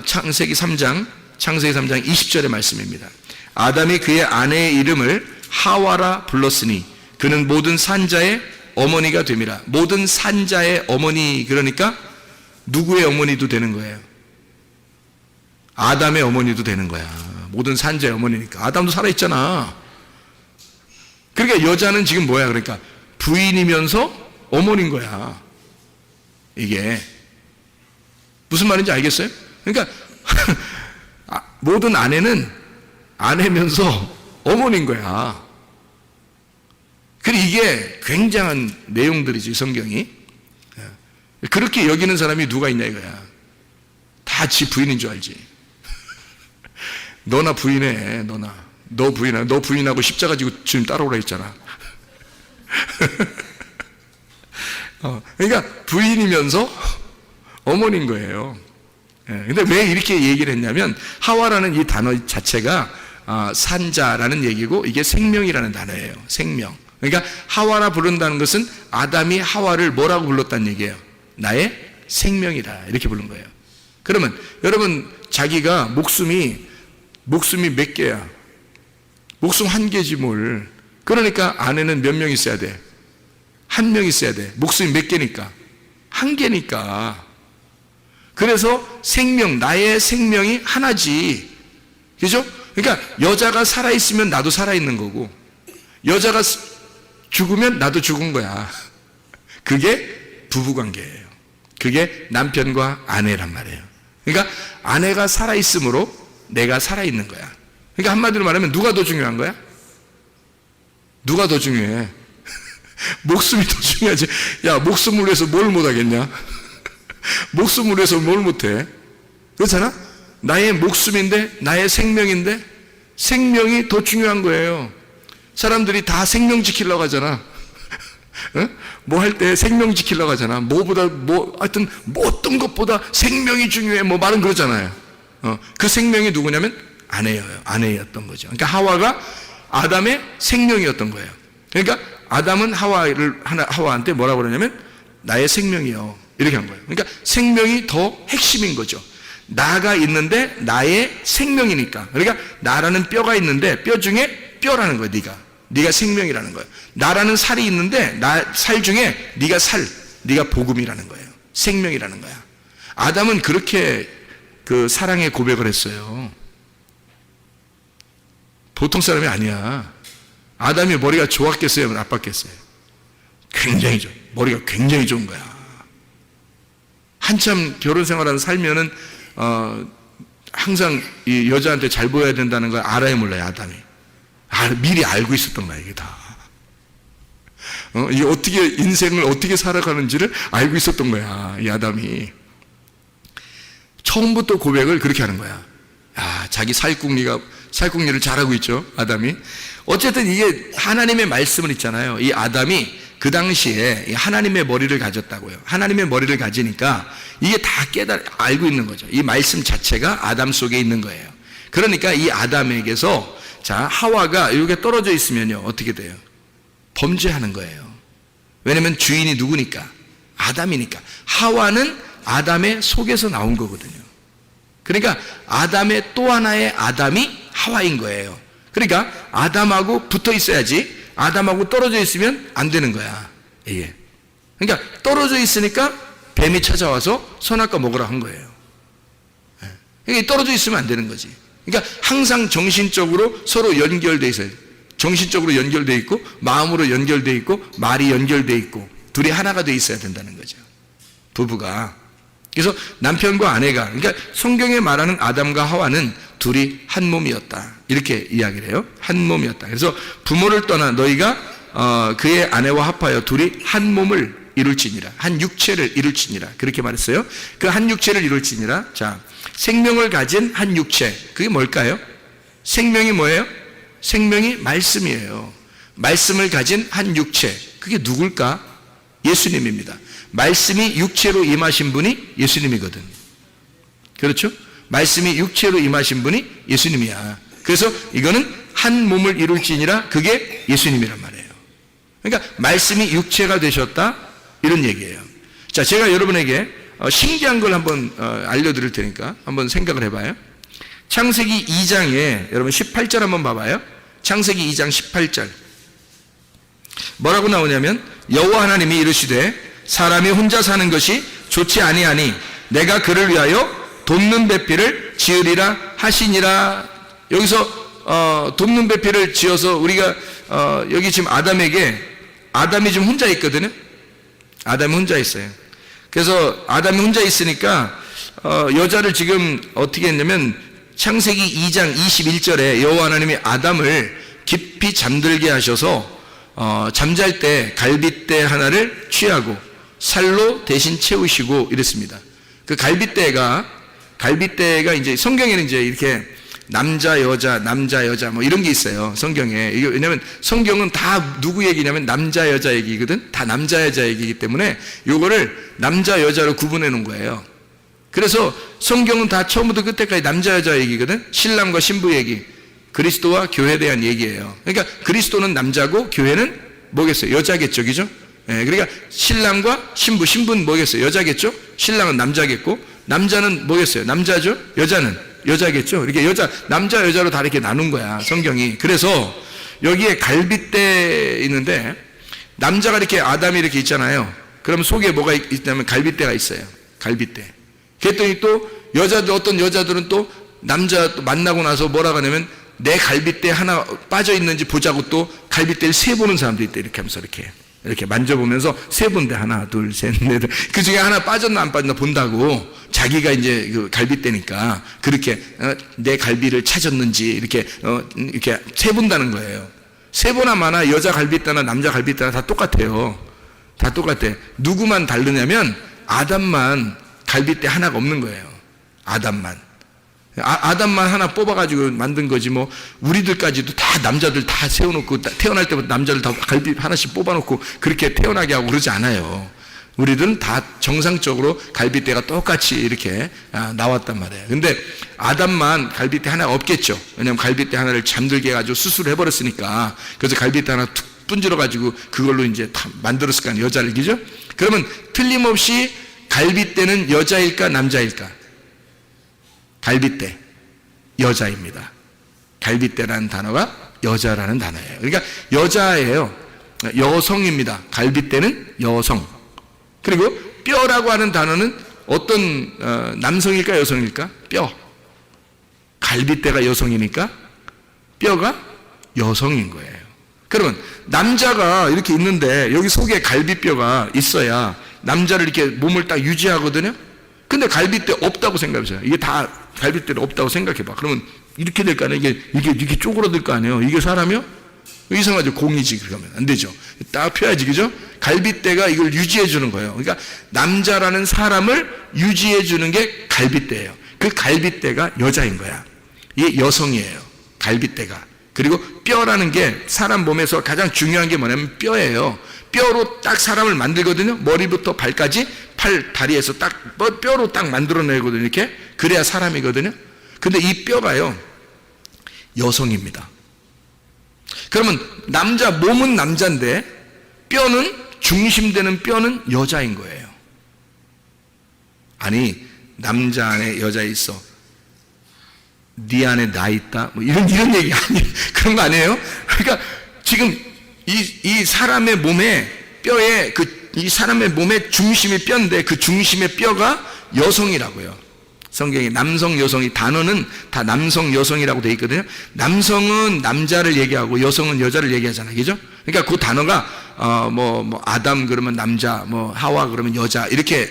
창세기 3장 20절의 말씀입니다. 아담이 그의 아내의 이름을 하와라 불렀으니 그는 모든 산자의 어머니가 됨이라. 모든 산자의 어머니 그러니까 누구의 어머니도 되는 거예요? 아담의 어머니도 되는 거야. 모든 산자의 어머니니까. 아담도 살아있잖아. 그러니까 여자는 지금 뭐야? 그러니까 부인이면서 어머니인 거야. 이게 무슨 말인지 알겠어요? 그러니까 모든 아내는 아내면서 어머니인 거야. 그리고 이게 굉장한 내용들이지, 성경이. 그렇게 여기는 사람이 누가 있냐 이거야. 다 지 부인인 줄 알지. 너나 부인해, 너나. 너 부인하고 십자가 지고 주님 따라오라 했잖아. 그러니까 부인이면서 어머니인 거예요. 근데 왜 이렇게 얘기를 했냐면, 하와라는 이 단어 자체가 산자라는 얘기고, 이게 생명이라는 단어예요. 생명. 그러니까 하와라 부른다는 것은 아담이 하와를 뭐라고 불렀다는 얘기예요? 나의 생명이다, 이렇게 부른 거예요. 그러면 여러분, 자기가 목숨이 몇 개야? 목숨 한 개지 뭘. 그러니까 아내는 몇 명 있어야 돼? 한 명 있어야 돼. 목숨이 몇 개니까? 한 개니까. 그래서 생명, 나의 생명이 하나지. 그죠? 그러니까 여자가 살아있으면 나도 살아있는 거고, 여자가 죽으면 나도 죽은 거야. 그게 부부관계예요. 그게 남편과 아내란 말이에요. 그러니까 아내가 살아있으므로 내가 살아있는 거야. 그러니까 한마디로 말하면 누가 더 중요한 거야? 누가 더 중요해? 목숨이 더 중요하지. 야, 목숨을 위해서 뭘 못하겠냐? 목숨을 위해서 뭘 못해? 그렇잖아? 나의 목숨인데, 나의 생명인데, 생명이 더 중요한 거예요. 사람들이 다 생명 지키려고 하잖아. 뭐 할 때 생명 지키려고 하잖아. 하여튼 어떤 것보다 생명이 중요해. 뭐 말은 그러잖아요. 그 생명이 누구냐면 아내였던 거죠. 그러니까 하와가 아담의 생명이었던 거예요. 그러니까 아담은 하와한테 뭐라고 그러냐면 나의 생명이요, 이렇게 한 거예요. 그러니까 생명이 더 핵심인 거죠. 나가 있는데 나의 생명이니까. 그러니까 나라는 뼈가 있는데 뼈 중에 뼈라는 거예요. 네가 생명이라는 거예요. 나라는 살이 있는데 살 중에 네가 복음이라는 거예요. 생명이라는 거야. 아담은 그렇게 그 사랑의 고백을 했어요. 보통 사람이 아니야. 아담이 머리가 좋았겠어요, 나빴겠어요? 머리가 굉장히 좋은 거야. 한참 결혼 생활하는 살면은 항상 이 여자한테 잘 보여야 된다는 걸 알아야 몰라요, 아담이. 미리 알고 있었던 거야, 이게 다. 이게 인생을 어떻게 살아가는지를 알고 있었던 거야, 이 아담이. 처음부터 고백을 그렇게 하는 거야. 자기 살궁리를 잘하고 있죠, 아담이. 어쨌든 이게 하나님의 말씀은 있잖아요. 이 아담이 그 당시에 하나님의 머리를 가졌다고요. 하나님의 머리를 가지니까 이게 다 알고 있는 거죠. 이 말씀 자체가 아담 속에 있는 거예요. 그러니까 이 아담에게서 하와가 여기에 떨어져 있으면요, 어떻게 돼요? 범죄하는 거예요. 왜냐면 주인이 누구니까? 아담이니까. 하와는 아담의 속에서 나온 거거든요. 그러니까 아담의 또 하나의 아담이 하와인 거예요. 그러니까 아담하고 붙어 있어야지, 아담하고 떨어져 있으면 안 되는 거야, 이게. 그러니까 떨어져 있으니까 뱀이 찾아와서 선악과 먹으라 한 거예요. 그러니까 떨어져 있으면 안 되는 거지. 그러니까 항상 정신적으로 서로 연결돼 있어요. 정신적으로 연결돼 있고, 마음으로 연결돼 있고, 말이 연결돼 있고, 둘이 하나가 돼 있어야 된다는 거죠, 부부가. 그래서 남편과 아내가, 그러니까 성경에 말하는 아담과 하와는 둘이 한 몸이었다, 이렇게 이야기를 해요. 한 몸이었다. 그래서 부모를 떠나 너희가 그의 아내와 합하여 둘이 한 몸을 이룰지니라, 한 육체를 이룰지니라, 그렇게 말했어요. 그 한 육체를 이룰지니라. 생명을 가진 한 육체, 그게 뭘까요? 생명이 뭐예요? 생명이 말씀이에요. 말씀을 가진 한 육체, 그게 누굴까? 예수님입니다. 말씀이 육체로 임하신 분이 예수님이거든. 그렇죠? 말씀이 육체로 임하신 분이 예수님이야. 그래서 이거는 한 몸을 이룰지니라, 그게 예수님이란 말이에요. 그러니까 말씀이 육체가 되셨다, 이런 얘기예요. 제가 여러분에게 신기한 걸 한번 알려드릴 테니까 한번 생각을 해봐요. 창세기 2장에 여러분 18절 한번 봐봐요. 창세기 2장 18절 뭐라고 나오냐면, 여호와 하나님이 이르시되 사람이 혼자 사는 것이 좋지 아니하니 내가 그를 위하여 돕는 배필을 지으리라 하시니라. 여기서 돕는 배필을 지어서 우리가 여기 지금 아담이 지금 혼자 있거든요. 아담이 혼자 있어요. 그래서 아담이 혼자 있으니까 여자를 지금 어떻게 했냐면 창세기 2장 21절에 여호와 하나님이 아담을 깊이 잠들게 하셔서 잠잘 때 갈빗대 하나를 취하고 살로 대신 채우시고 이랬습니다. 그 갈빗대가 이제 성경에는 이제 이렇게 남자 여자 뭐 이런 게 있어요. 성경에. 이게 왜냐면 성경은 다 누구 얘기냐면 남자 여자 얘기거든. 다 남자 여자 얘기이기 때문에 요거를 남자 여자로 구분해 놓은 거예요. 그래서 성경은 다 처음부터 끝까지 남자 여자 얘기거든. 신랑과 신부 얘기, 그리스도와 교회에 대한 얘기예요. 그러니까 그리스도는 남자고 교회는 뭐겠어요? 여자겠죠, 그죠? 예, 그러니까 신랑과 신부는 뭐겠어요? 여자겠죠? 신랑은 남자겠고, 남자는 뭐겠어요? 남자죠? 여자는 여자겠죠? 이렇게 남자 여자로 다 이렇게 나눈 거야, 성경이. 그래서 여기에 갈빗대 있는데, 남자가 이렇게 아담이 이렇게 있잖아요. 그럼 속에 뭐가 있냐면 갈빗대가 있어요. 갈빗대. 그랬더니 또 어떤 여자들은 또 남자 또 만나고 나서 뭐라고 하냐면 내 갈빗대 하나 빠져 있는지 보자고 또 갈빗대를 세보는 사람도 있대. 이렇게 하면서 이렇게 만져보면서 세본데 하나, 둘, 셋, 넷. 그 중에 하나 빠졌나 안 빠졌나 본다고 자기가 이제 그 갈빗대니까 그렇게 내 갈비를 찾았는지 이렇게 세본다는 거예요. 세보나 마나 여자 갈빗대나 남자 갈빗대나 다 똑같아요. 다 똑같아. 누구만 다르냐면 아담만 갈빗대 하나가 없는 거예요. 아담만 하나 뽑아가지고 만든 거지 뭐 우리들까지도 다 남자들 다 세워놓고 태어날 때부터 남자들 다 갈비 하나씩 뽑아놓고 그렇게 태어나게 하고 그러지 않아요. 우리들은 다 정상적으로 갈빗대가 똑같이 이렇게 나왔단 말이에요. 근데 아담만 갈빗대 하나가 없겠죠. 왜냐하면 갈빗대 하나를 잠들게 해가지고 수술을 해버렸으니까. 그래서 갈빗대 하나 툭 분질러가지고 그걸로 이제 다 만들었을 거 아니에요. 여자를, 그죠? 그러면 틀림없이 갈빗대는 여자일까 남자일까? 갈빗대 여자입니다. 갈빗대라는 단어가 여자라는 단어예요. 그러니까 여자예요. 여성입니다. 갈빗대는 여성. 그리고 뼈라고 하는 단어는 어떤 남성일까 여성일까? 뼈. 갈빗대가 여성이니까 뼈가 여성인 거예요. 그러면 남자가 이렇게 있는데 여기 속에 갈빗뼈가 있어야 남자를 이렇게 몸을 딱 유지하거든요. 근데 갈빗대 없다고 생각해보세요. 이게 다 갈빗대를 없다고 생각해봐. 그러면 이렇게 될 거 아니에요. 이게 쪼그라들 거 아니에요. 이게 사람이요? 이상하죠. 공이지. 그러면 안 되죠. 딱 펴야지, 그죠? 갈빗대가 이걸 유지해 주는 거예요. 그러니까 남자라는 사람을 유지해 주는 게 갈빗대예요. 그 갈빗대가 여자인 거야. 이게 여성이에요. 갈빗대가. 그리고 뼈라는 게 사람 몸에서 가장 중요한 게 뭐냐면 뼈예요. 뼈로 딱 사람을 만들거든요. 머리부터 발까지 팔, 다리에서 딱 뼈로 딱 만들어내거든요. 이렇게. 그래야 사람이거든요. 근데 이 뼈가요, 여성입니다. 그러면 몸은 남자인데 뼈는, 중심되는 뼈는 여자인 거예요. 아니, 남자 안에 여자 있어. 네 안에 나 있다. 뭐 이런 얘기 아니에요. 그런 거 아니에요? 그러니까 지금 이 사람의 몸에 뼈에 이 사람의 몸의 중심이 뼈인데 그 중심의 뼈가 여성이라고요. 성경에 남성, 여성이 단어는 다 남성, 여성이라고 되어 있거든요. 남성은 남자를 얘기하고 여성은 여자를 얘기하잖아요. 그죠? 그러니까 그 단어가 아담 그러면 남자, 하와 그러면 여자 이렇게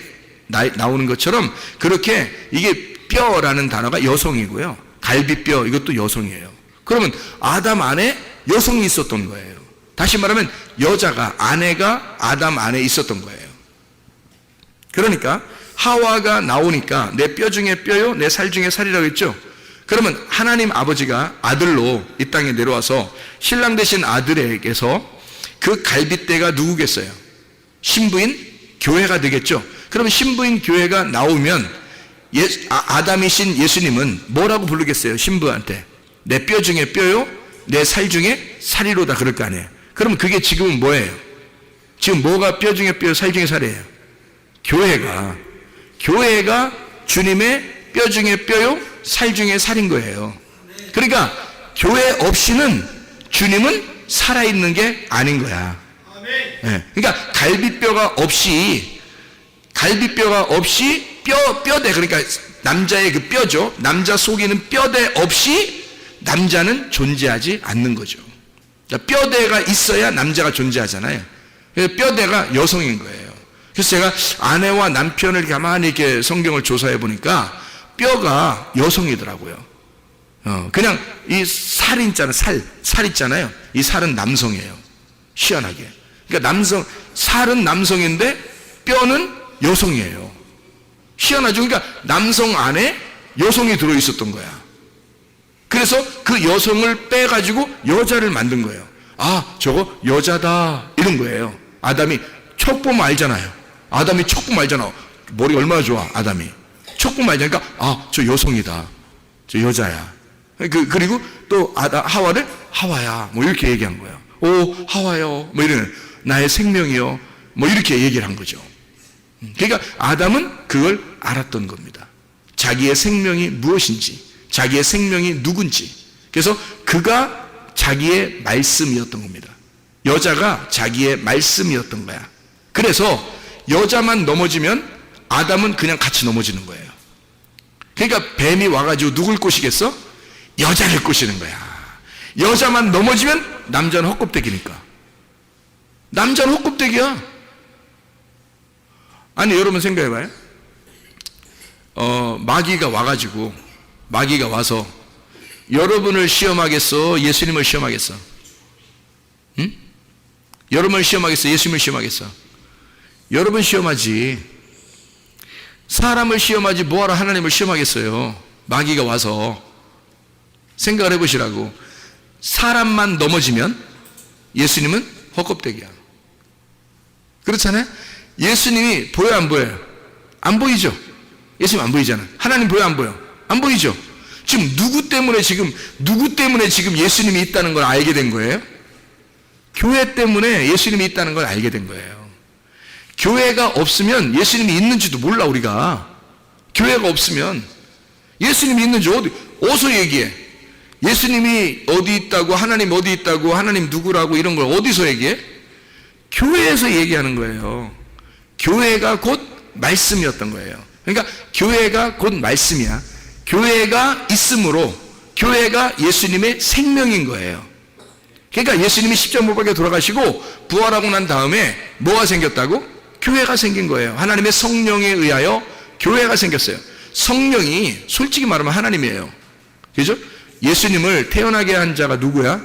나오는 것처럼 그렇게 이게 뼈라는 단어가 여성이고요. 갈비뼈 이것도 여성이에요. 그러면 아담 안에 여성이 있었던 거예요. 다시 말하면 여자가, 아내가 아담 안에 있었던 거예요. 그러니까 하와가 나오니까 내 뼈 중에 뼈요 내 살 중에 살이라고 했죠. 그러면 하나님 아버지가 아들로 이 땅에 내려와서 신랑 되신 아들에게서 그 갈빗대가 누구겠어요? 신부인 교회가 되겠죠. 그러면 신부인 교회가 나오면 아담이신 예수님은 뭐라고 부르겠어요? 신부한테 내 뼈 중에 뼈요 내 살 중에 살이로다 그럴 거 아니에요. 그러면 그게 지금은 뭐예요? 지금 뭐가 뼈 중에 뼈 살 중에 살이에요? 교회가 주님의 뼈 중에 뼈요 살 중에 살인 거예요. 그러니까 교회 없이는 주님은 살아있는 게 아닌 거야. 네. 그러니까 갈빗뼈가 없이 뼈대, 그러니까 남자의 그 뼈죠. 남자 속에 있는 뼈대 없이 남자는 존재하지 않는 거죠. 그러니까 뼈대가 있어야 남자가 존재하잖아요. 그래서 뼈대가 여성인 거예요. 그래서 제가 아내와 남편을 가만히 이렇게 성경을 조사해 보니까 뼈가 여성이더라고요. 그냥 이 살 있잖아요. 살 있잖아요. 이 살은 남성이에요. 희한하게. 그러니까 살은 남성인데 뼈는 여성이에요. 희한하죠. 그러니까 남성 안에 여성이 들어 있었던 거야. 그래서 그 여성을 빼가지고 여자를 만든 거예요. 아, 저거 여자다. 이런 거예요. 아담이 척 보면 알잖아요. 아담이 척 보면 알잖아. 머리 얼마나 좋아, 아담이. 척 보면 알잖아. 그러니까, 아, 저 여성이다. 저 여자야. 그리고 또 하와를 하와야. 뭐 이렇게 얘기한 거예요. 오, 하와요. 뭐 이러는, 나의 생명이요. 뭐 이렇게 얘기를 한 거죠. 그러니까 아담은 그걸 알았던 겁니다. 자기의 생명이 무엇인지, 자기의 생명이 누군지. 그래서 그가 자기의 말씀이었던 겁니다. 여자가 자기의 말씀이었던 거야. 그래서 여자만 넘어지면 아담은 그냥 같이 넘어지는 거예요. 그러니까 뱀이 와가지고 누굴 꼬시겠어? 여자를 꼬시는 거야. 여자만 넘어지면 남자는 헛껍데기니까. 남자는 헛껍데기야. 아니, 여러분 생각해봐요. 마귀가 와서 여러분을 시험하겠어? 예수님을 시험하겠어? 응? 여러분을 시험하겠어? 예수님을 시험하겠어? 여러분 시험하지. 사람을 시험하지 뭐하러 하나님을 시험하겠어요? 마귀가 와서. 생각을 해보시라고. 사람만 넘어지면 예수님은 헛껍데기야. 그렇잖아요? 예수님이 보여 안 보여요? 안 보이죠? 예수님 안 보이잖아. 하나님 보여 안 보여? 안 보이죠? 지금 누구 때문에 지금 예수님이 있다는 걸 알게 된 거예요? 교회 때문에 예수님이 있다는 걸 알게 된 거예요. 교회가 없으면 예수님이 있는지도 몰라. 우리가 교회가 없으면 예수님이 있는지 어디서 얘기해? 예수님이 어디 있다고, 하나님 어디 있다고, 하나님 누구라고 이런 걸 어디서 얘기해? 교회에서 얘기하는 거예요. 교회가 곧 말씀이었던 거예요. 그러니까 교회가 곧 말씀이야. 교회가 있으므로 교회가 예수님의 생명인 거예요. 그러니까 예수님이 십자가 못 박혀 돌아가시고 부활하고 난 다음에 뭐가 생겼다고? 교회가 생긴 거예요. 하나님의 성령에 의하여 교회가 생겼어요. 성령이 솔직히 말하면 하나님이에요. 그죠? 예수님을 태어나게 한 자가 누구야?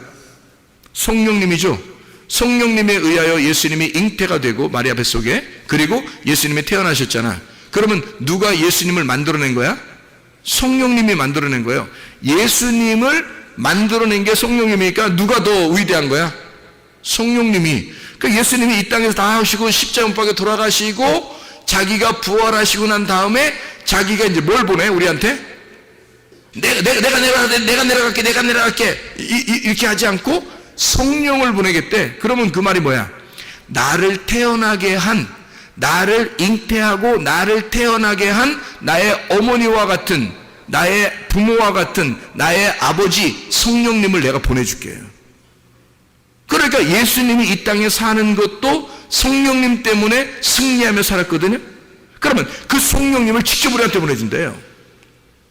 성령님이죠. 성령님에 의하여 예수님이 잉태가 되고 마리아 뱃속에, 그리고 예수님이 태어나셨잖아. 그러면 누가 예수님을 만들어낸 거야? 성령님이 만들어낸 거예요. 예수님을 만들어낸 게 성령님이니까 누가 더 위대한 거야? 성령님이. 그러니까 예수님이 이 땅에서 다 하시고 십자가 못 박혀 돌아가시고 자기가 부활하시고 난 다음에 자기가 이제 뭘 보내? 우리한테? 내가 내려갈게. 이렇게 하지 않고 성령을 보내겠대. 그러면 그 말이 뭐야? 나를 태어나게 한, 나를 잉태하고 나를 태어나게 한 나의 어머니와 같은, 나의 부모와 같은 나의 아버지 성령님을 내가 보내줄게요. 그러니까 예수님이 이 땅에 사는 것도 성령님 때문에 승리하며 살았거든요. 그러면 그 성령님을 직접 우리한테 보내준대요.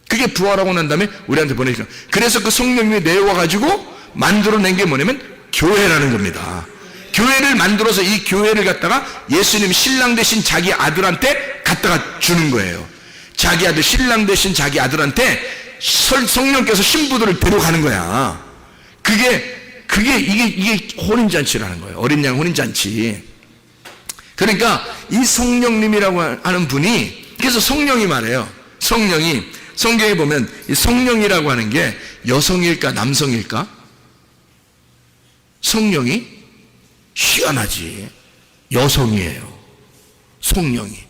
그게 부활하고 난 다음에 우리한테 보내니까. 그래서 그 성령님이 내려와가지고 만들어낸 게 뭐냐면 교회라는 겁니다. 교회를 만들어서 이 교회를 갖다가 예수님 신랑 대신 자기 아들한테 갖다가 주는 거예요. 자기 아들, 신랑 대신 자기 아들한테 성령께서 신부들을 데려가는 거야. 이게 혼인잔치라는 거예요. 어린 양 혼인잔치. 그러니까 이 성령님이라고 하는 분이, 그래서 성령이 말해요. 성경에 보면 이 성령이라고 하는 게 여성일까 남성일까? 성령이 희한하지. 여성이에요. 성령이.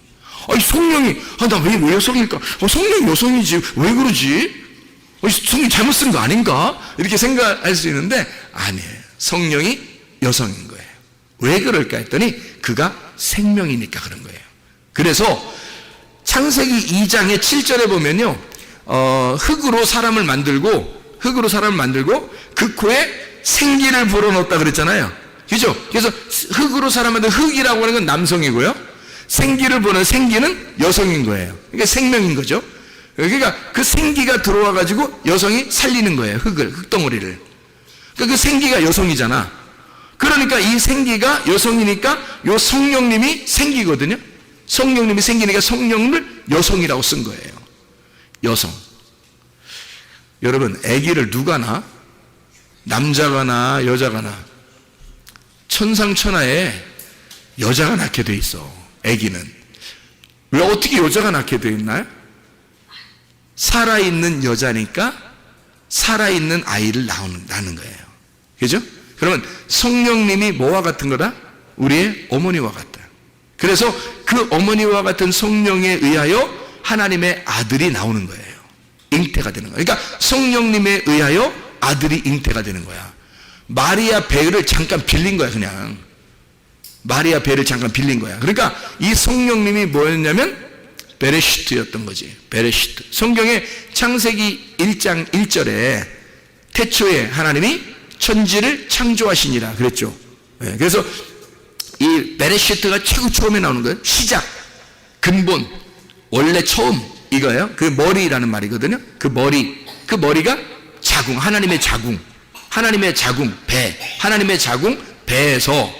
성령이, 나 왜 여성일까? 성령이 여성이지. 왜 그러지? 성령이 잘못 쓴 거 아닌가? 이렇게 생각할 수 있는데 아니에요. 성령이 여성인 거예요. 왜 그럴까 했더니 그가 생명이니까 그런 거예요. 그래서 창세기 2장의 7절에 보면요, 흙으로 사람을 만들고 그 코에 생기를 불어넣었다 그랬잖아요. 그죠? 그래서 흙으로 사람 만든 흙이라고 하는 건 남성이고요, 생기를 불어넣은 생기는 여성인 거예요. 그러니까 생명인 거죠. 그러니까 그 생기가 들어와가지고 여성이 살리는 거예요. 흙덩어리를. 그러니까 그 생기가 여성이잖아. 그러니까 이 생기가 여성이니까 요 성령님이 생기거든요. 성령님이 생기니까 성령을 여성이라고 쓴 거예요. 여성. 여러분, 아기를 누가 낳아? 남자가 낳아, 여자가 낳아? 천상천하에 여자가 낳게 돼 있어. 아기는. 왜 어떻게 여자가 낳게 돼 있나요? 살아있는 여자니까 살아있는 아이를 낳는 거예요. 그죠? 그러면 성령님이 뭐와 같은 거다? 우리의 어머니와 같다. 그래서 그 어머니와 같은 성령에 의하여 하나님의 아들이 나오는 거예요. 잉태가 되는 거예요. 그러니까 성령님에 의하여 아들이 잉태가 되는 거야. 마리아 배를 잠깐 빌린 거야. 그냥 마리아 배를 잠깐 빌린 거야. 그러니까 이 성령님이 뭐였냐면 베레시트였던 거지. 베레시트. 성경의 창세기 1장 1절에 태초에 하나님이 천지를 창조하시니라 그랬죠. 네, 그래서 이 베레시트가 최고 처음에 나오는 거예요. 시작, 근본, 원래 처음, 이거예요. 그 머리라는 말이거든요. 그 머리가 자궁, 하나님의 자궁, 배, 하나님의 자궁, 배에서,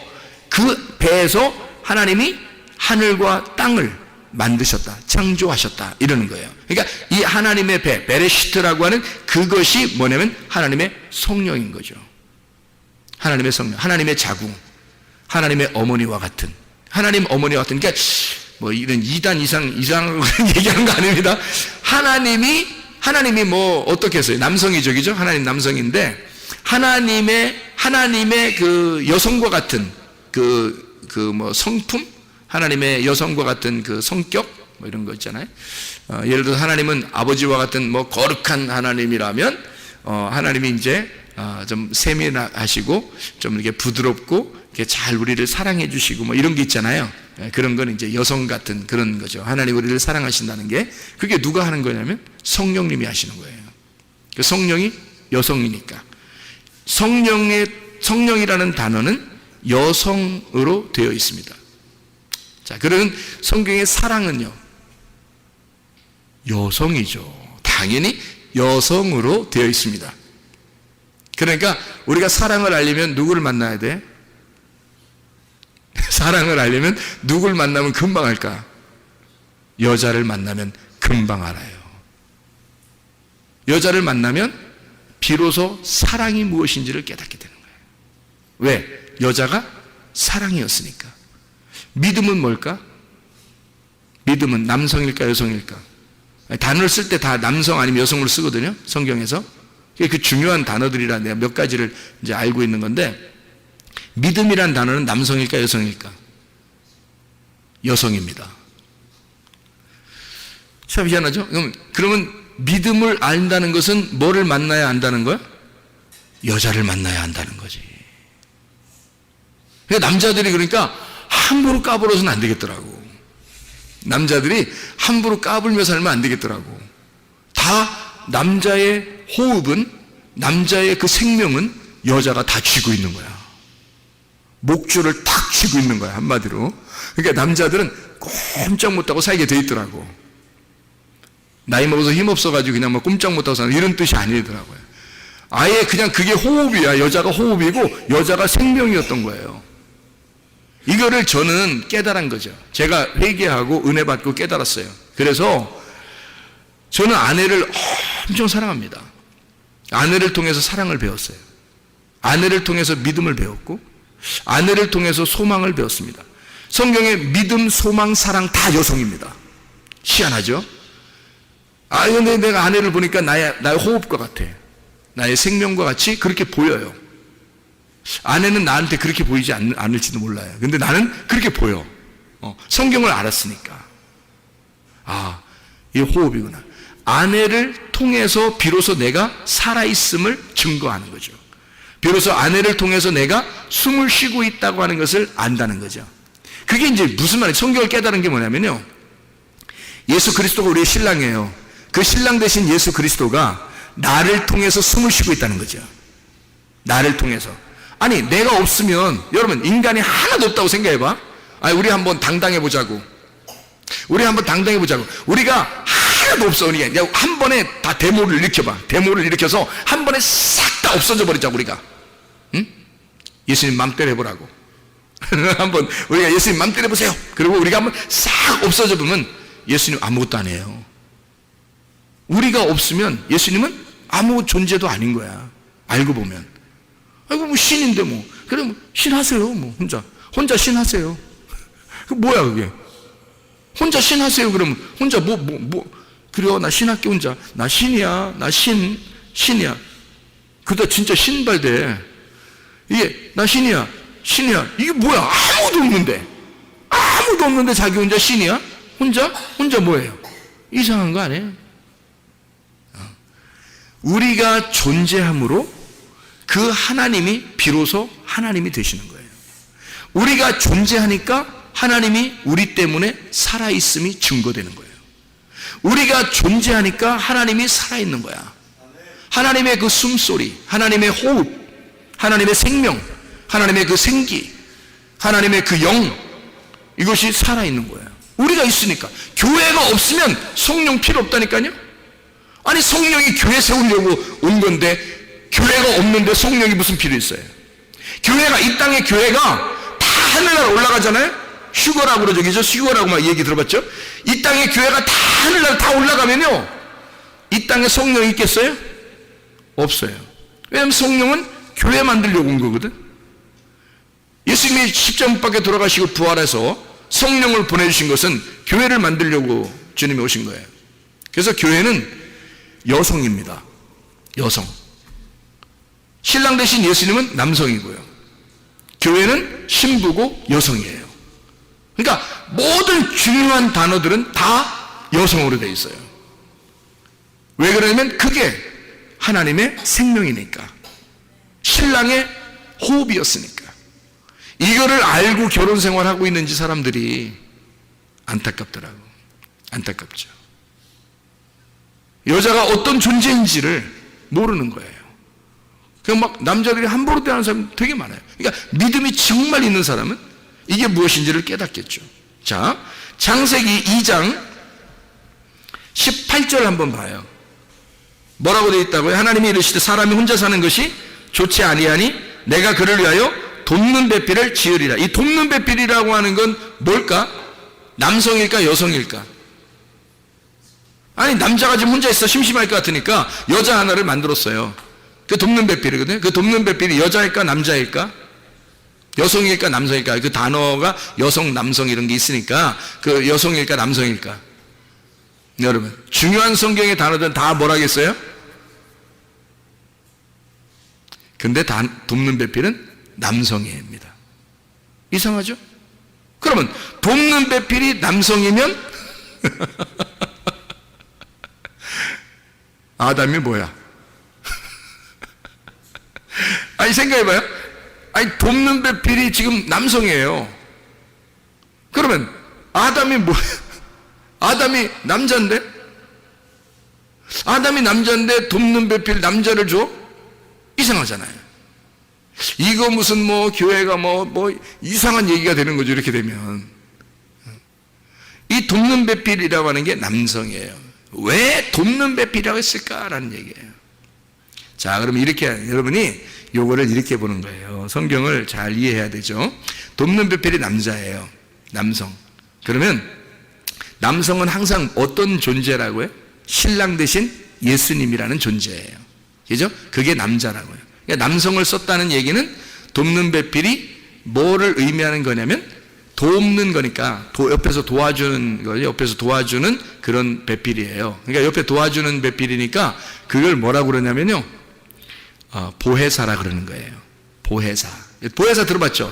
그 배에서 하나님이 하늘과 땅을 만드셨다, 창조하셨다, 이러는 거예요. 그러니까 이 하나님의 배, 베레시트라고 하는 그것이 뭐냐면 하나님의 성령인 거죠. 하나님의 성령, 하나님의 자궁, 하나님의 어머니와 같은, 하나님 어머니와 같은, 그러니까 뭐 이런 2단 이상 얘기하는 거 아닙니다. 하나님이 뭐 어떻게 했어요? 남성이죠, 그죠? 하나님 남성인데 하나님의 그 여성과 같은 뭐 성품, 하나님의 여성과 같은 그 성격, 뭐 이런 거 있잖아요. 예를 들어서 하나님은 아버지와 같은 뭐 거룩한 하나님이라면 하나님이 이제 좀 세밀하시고 좀 이렇게 부드럽고 이렇게 잘 우리를 사랑해 주시고 뭐 이런 게 있잖아요. 그런 건 이제 여성 같은 그런 거죠. 하나님 우리를 사랑하신다는 게, 그게 누가 하는 거냐면 성령님이 하시는 거예요. 그 성령이 여성이니까. 성령이라는 단어는 여성으로 되어 있습니다. 자, 그런 성경의 사랑은요, 여성이죠. 당연히 여성으로 되어 있습니다. 그러니까 우리가 사랑을 알려면 누구를 만나야 돼? 사랑을 알려면 누굴 만나면 금방 알까? 여자를 만나면 금방 알아요. 여자를 만나면 비로소 사랑이 무엇인지를 깨닫게 되는 거예요. 왜? 여자가 사랑이었으니까. 믿음은 뭘까? 믿음은 남성일까 여성일까? 단어를 쓸 때 다 남성 아니면 여성으로 쓰거든요, 성경에서. 그 중요한 단어들이라 내가 몇 가지를 이제 알고 있는 건데, 믿음이란 단어는 남성일까 여성일까? 여성입니다. 참 희한하죠? 그러면 믿음을 안다는 것은 뭐를 만나야 안다는 거야? 여자를 만나야 한다는 거지. 그러니까 남자들이 그러니까 함부로 까불어서는 안 되겠더라고. 남자들이 함부로 까불며 살면 안 되겠더라고. 다 남자의 호흡은, 남자의 그 생명은 여자가 다 쥐고 있는 거야. 목줄을 탁 쥐고 있는 거야, 한마디로. 그러니까 남자들은 꼼짝 못하고 살게 돼 있더라고. 나이 먹어서 힘없어가지고 그냥 뭐 꼼짝 못하고 사는 이런 뜻이 아니더라고요. 아예 그냥 그게 호흡이야. 여자가 호흡이고 여자가 생명이었던 거예요. 이거를 저는 깨달은 거죠. 제가 회개하고 은혜 받고 깨달았어요. 그래서 저는 아내를 엄청 사랑합니다. 아내를 통해서 사랑을 배웠어요. 아내를 통해서 믿음을 배웠고, 아내를 통해서 소망을 배웠습니다. 성경에 믿음, 소망, 사랑 다 여성입니다. 희한하죠? 근데 내가 아내를 보니까 나의 호흡과 같아. 나의 생명과 같이 그렇게 보여요. 아내는 나한테 그렇게 보이지 않을지도 몰라요. 근데 나는 그렇게 보여. 성경을 알았으니까. 이 호흡이구나. 아내를 통해서 비로소 내가 살아있음을 증거하는 거죠. 비로소 아내를 통해서 내가 숨을 쉬고 있다고 하는 것을 안다는 거죠. 그게 이제 무슨 말이에요? 성경을 깨달은 게 뭐냐면요, 예수 그리스도가 우리의 신랑이에요. 그 신랑 되신 예수 그리스도가 나를 통해서 숨을 쉬고 있다는 거죠. 나를 통해서. 아니, 내가 없으면, 여러분, 인간이 하나도 없다고 생각해봐. 우리 한번 당당해 보자고. 우리가 하나도 없어. 그러니까 한 번에 다 데모를 일으켜봐. 데모를 일으켜서 한 번에 싹 다 없어져 버리자, 우리가. 응? 예수님 맘대로 해보라고. 한번 우리가 예수님 맘대로 해보세요. 그리고 우리가 한번 싹 없어져 보면 예수님 아무것도 안 해요. 우리가 없으면 예수님은 아무 존재도 아닌 거야. 알고 보면. 아이고, 뭐 신인데 뭐. 그래, 뭐 신하세요. 뭐 혼자 신하세요. 그 뭐야 그게? 혼자 신하세요. 그러면 혼자 그래요. 나 신할게 혼자. 나 신이야. 나 신이야. 그러다 진짜 신발돼. 이게 나 신이야. 이게 뭐야? 아무도 없는데 자기 혼자 신이야? 혼자 뭐예요? 이상한 거 아니에요? 우리가 존재함으로 그 하나님이 비로소 하나님이 되시는 거예요. 우리가 존재하니까 하나님이 우리 때문에 살아있음이 증거되는 거예요. 우리가 존재하니까 하나님이 살아있는 거야. 하나님의 그 숨소리, 하나님의 호흡, 하나님의 생명, 하나님의 그 생기, 하나님의 그 영, 이것이 살아있는 거예요. 우리가 있으니까. 교회가 없으면 성령 필요 없다니까요. 아니, 성령이 교회 세우려고 온 건데 교회가 없는데 성령이 무슨 필요 있어요? 교회가, 이 땅의 교회가 다 하늘나라 올라가잖아요. 휴거라고 그러죠. 그죠? 휴거라고 막 얘기 들어봤죠? 이 땅의 교회가 다 하늘나라 다 올라가면요, 이 땅에 성령이 있겠어요? 없어요. 왜냐하면 성령은 교회 만들려고 온 거거든. 예수님이 십자가 못 박혀 돌아가시고 부활해서 성령을 보내주신 것은 교회를 만들려고 주님이 오신 거예요. 그래서 교회는 여성입니다. 여성. 신랑 대신 예수님은 남성이고요. 교회는 신부고 여성이에요. 그러니까 모든 중요한 단어들은 다 여성으로 되어 있어요. 왜 그러냐면 그게 하나님의 생명이니까. 신랑의 호흡이었으니까. 이거를 알고 결혼 생활하고 있는지 사람들이 안타깝더라고. 안타깝죠. 여자가 어떤 존재인지를 모르는 거예요. 그냥 막 남자들이 함부로 대하는 사람 되게 많아요. 그러니까 믿음이 정말 있는 사람은 이게 무엇인지를 깨닫겠죠. 자, 창세기 2장 18절 한번 봐요. 뭐라고 되어 있다고요? 하나님이 이르시되 사람이 혼자 사는 것이 좋지 아니하니 내가 그를 위하여 돕는 배필을 지으리라. 이 돕는 배필이라고 하는 건 뭘까? 남성일까 여성일까? 아니, 남자가 지금 혼자 있어 심심할 것 같으니까 여자 하나를 만들었어요. 그 돕는 배필이거든요. 그 돕는 배필이 여자일까 남자일까? 여성일까 남성일까? 그 단어가 여성 남성 이런 게 있으니까 그 여성일까 남성일까? 여러분, 중요한 성경의 단어들은 다 뭐라겠어요? 근데 돕는 배필은 남성입니다. 이상하죠? 그러면 돕는 배필이 남성이면 아담이 뭐야? 아니, 생각해봐요. 아니, 돕는 배필이 지금 남성이에요. 그러면 아담이 뭐야? 아담이 남자인데? 아담이 남자인데 돕는 배필 남자를 줘? 이상하잖아요. 이거 무슨 뭐 교회가 뭐 이상한 얘기가 되는 거죠. 이렇게 되면. 이 돕는 배필이라고 하는 게 남성이에요. 왜 돕는 배필이라고 했을까라는 얘기예요. 자, 그럼 이렇게 여러분이 요거를 이렇게 보는 거예요. 성경을 잘 이해해야 되죠. 돕는 배필이 남자예요. 남성. 그러면 남성은 항상 어떤 존재라고요? 신랑 대신 예수님이라는 존재예요. 그죠? 그게 남자라고요. 그러니까 남성을 썼다는 얘기는 돕는 배필이 뭐를 의미하는 거냐면 돕는 거니까 옆에서 도와주는 거예요. 옆에서 도와주는 그런 배필이에요. 그러니까 옆에 도와주는 배필이니까 그걸 뭐라고 그러냐면요, 보혜사라 그러는 거예요. 보혜사. 보혜사 들어봤죠?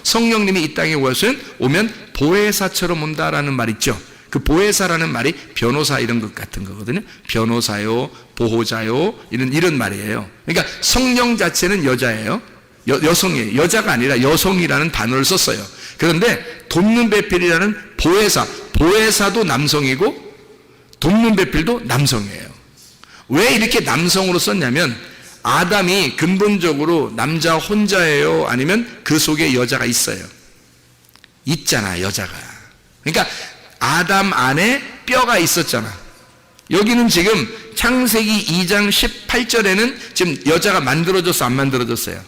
성령님이 이 땅에 오면 보혜사처럼 온다라는 말 있죠. 그 보혜사라는 말이 변호사 이런 것 같은 거거든요. 변호사요, 보호자요, 이런 말이에요. 그러니까 성령 자체는 여자예요. 여성이에요. 여자가 아니라 여성이라는 단어를 썼어요. 그런데 돕는 배필이라는 보혜사도 남성이고 돕는 배필도 남성이에요. 왜 이렇게 남성으로 썼냐면 아담이 근본적으로 남자 혼자예요? 아니면 그 속에 여자가 있어요? 있잖아, 여자가. 그러니까 아담 안에 뼈가 있었잖아. 여기는 지금 창세기 2장 18절에는 지금 여자가 만들어졌어, 안 만들어졌어요?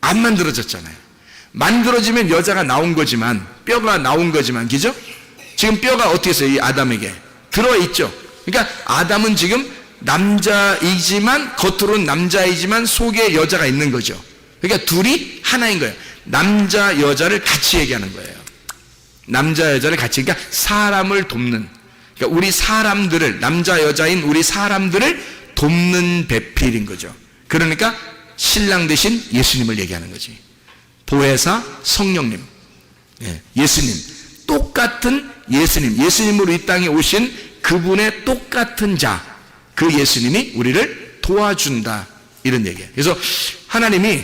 안 만들어졌잖아요. 만들어지면 여자가 나온 거지만, 뼈가 나온 거지만, 그죠? 지금 뼈가 어떻게 했어요? 이 아담에게 들어있죠. 그러니까 아담은 지금 남자이지만, 겉으로는 남자이지만 속에 여자가 있는 거죠. 그러니까 둘이 하나인 거예요. 남자 여자를 같이 얘기하는 거예요. 남자 여자를 같이, 그러니까 사람을 돕는, 그러니까 우리 사람들을, 남자 여자인 우리 사람들을 돕는 배필인 거죠. 그러니까 신랑 대신 예수님을 얘기하는 거지. 보혜사 성령님, 예수님, 똑같은 예수님, 예수님으로 이 땅에 오신 그분의 똑같은 자, 그 예수님이 우리를 도와준다, 이런 얘기예요. 그래서 하나님이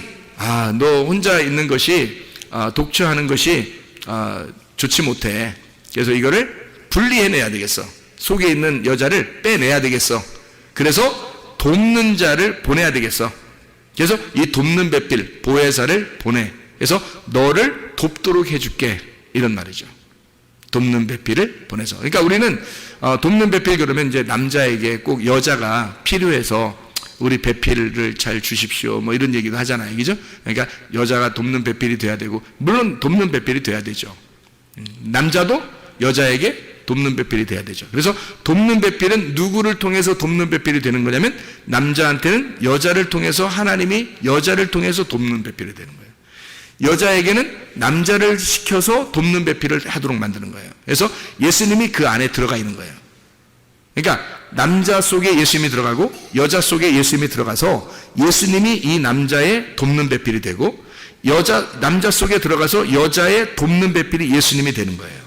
너 혼자 있는 것이, 독처하는 것이 좋지 못해. 그래서 이거를 분리해내야 되겠어. 속에 있는 여자를 빼내야 되겠어. 그래서 돕는 자를 보내야 되겠어. 그래서 이 돕는 배필 보혜사를 보내. 그래서 너를 돕도록 해줄게, 이런 말이죠. 돕는 배필을 보내서. 그러니까 우리는 돕는 배필 그러면 이제 남자에게 꼭 여자가 필요해서 우리 배필을 잘 주십시오, 뭐 이런 얘기도 하잖아요, 그죠? 그러니까 여자가 돕는 배필이 돼야 되고, 물론 돕는 배필이 돼야 되죠. 남자도 여자에게 돕는 배필이 돼야 되죠. 그래서 돕는 배필은 누구를 통해서 돕는 배필이 되는 거냐면, 남자한테는 여자를 통해서, 하나님이 여자를 통해서 돕는 배필이 되는 거예요. 여자에게는 남자를 시켜서 돕는 배필을 하도록 만드는 거예요. 그래서 예수님이 그 안에 들어가 있는 거예요. 그러니까 남자 속에 예수님이 들어가고 여자 속에 예수님이 들어가서 예수님이 이 남자의 돕는 배필이 되고, 남자 속에 들어가서 여자의 돕는 배필이 예수님이 되는 거예요.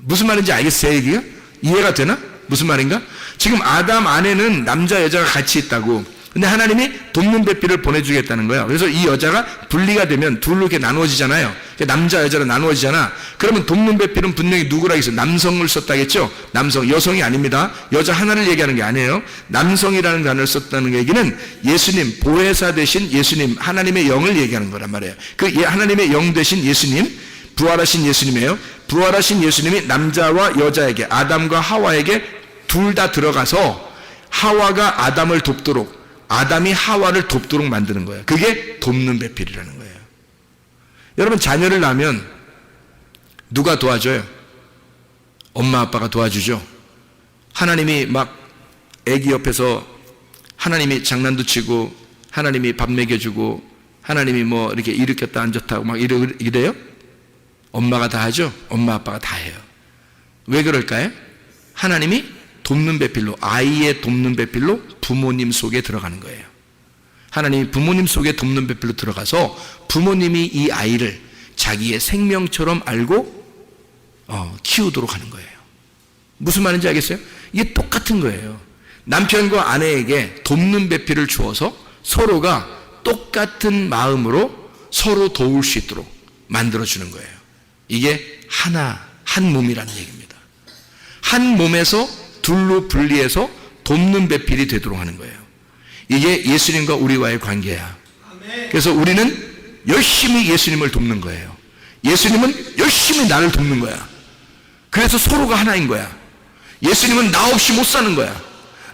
무슨 말인지 알겠어요? 얘기가 이해가 되나? 무슨 말인가? 지금 아담 안에는 남자 여자가 같이 있다고. 근데 하나님이 돕는 배필을 보내주겠다는 거예요. 그래서 이 여자가 분리가 되면 둘로 이렇게 나누어지잖아요. 남자 여자로 나누어지잖아. 그러면 돕는 배필은 분명히 누구라 했어요? 남성을 썼다겠죠? 남성, 여성이 아닙니다. 여자 하나를 얘기하는 게 아니에요. 남성이라는 단어를 썼다는 얘기는 예수님, 보혜사 대신 예수님, 하나님의 영을 얘기하는 거란 말이에요. 그 하나님의 영 대신 예수님, 부활하신 예수님이에요. 부활하신 예수님이 남자와 여자에게, 아담과 하와에게 둘 다 들어가서 하와가 아담을 돕도록, 아담이 하와를 돕도록 만드는 거예요. 그게 돕는 배필이라는 거예요. 여러분, 자녀를 낳으면 누가 도와줘요? 엄마 아빠가 도와주죠. 하나님이 막 애기 옆에서 하나님이 장난도 치고, 하나님이 밥 먹여주고, 하나님이 뭐 이렇게 일으켰다 앉았다 막 이래요? 엄마가 다 하죠? 엄마 아빠가 다 해요. 왜 그럴까요? 하나님이 돕는 배필로, 아이의 돕는 배필로 부모님 속에 들어가는 거예요. 하나님이 부모님 속에 돕는 배필로 들어가서 부모님이 이 아이를 자기의 생명처럼 알고 키우도록 하는 거예요. 무슨 말인지 알겠어요? 이게 똑같은 거예요. 남편과 아내에게 돕는 배필을 주어서 서로가 똑같은 마음으로 서로 도울 수 있도록 만들어주는 거예요. 이게 한 몸이라는 얘기입니다. 한 몸에서 둘로 분리해서 돕는 배필이 되도록 하는 거예요. 이게 예수님과 우리와의 관계야. 그래서 우리는 열심히 예수님을 돕는 거예요. 예수님은 열심히 나를 돕는 거야. 그래서 서로가 하나인 거야. 예수님은 나 없이 못 사는 거야.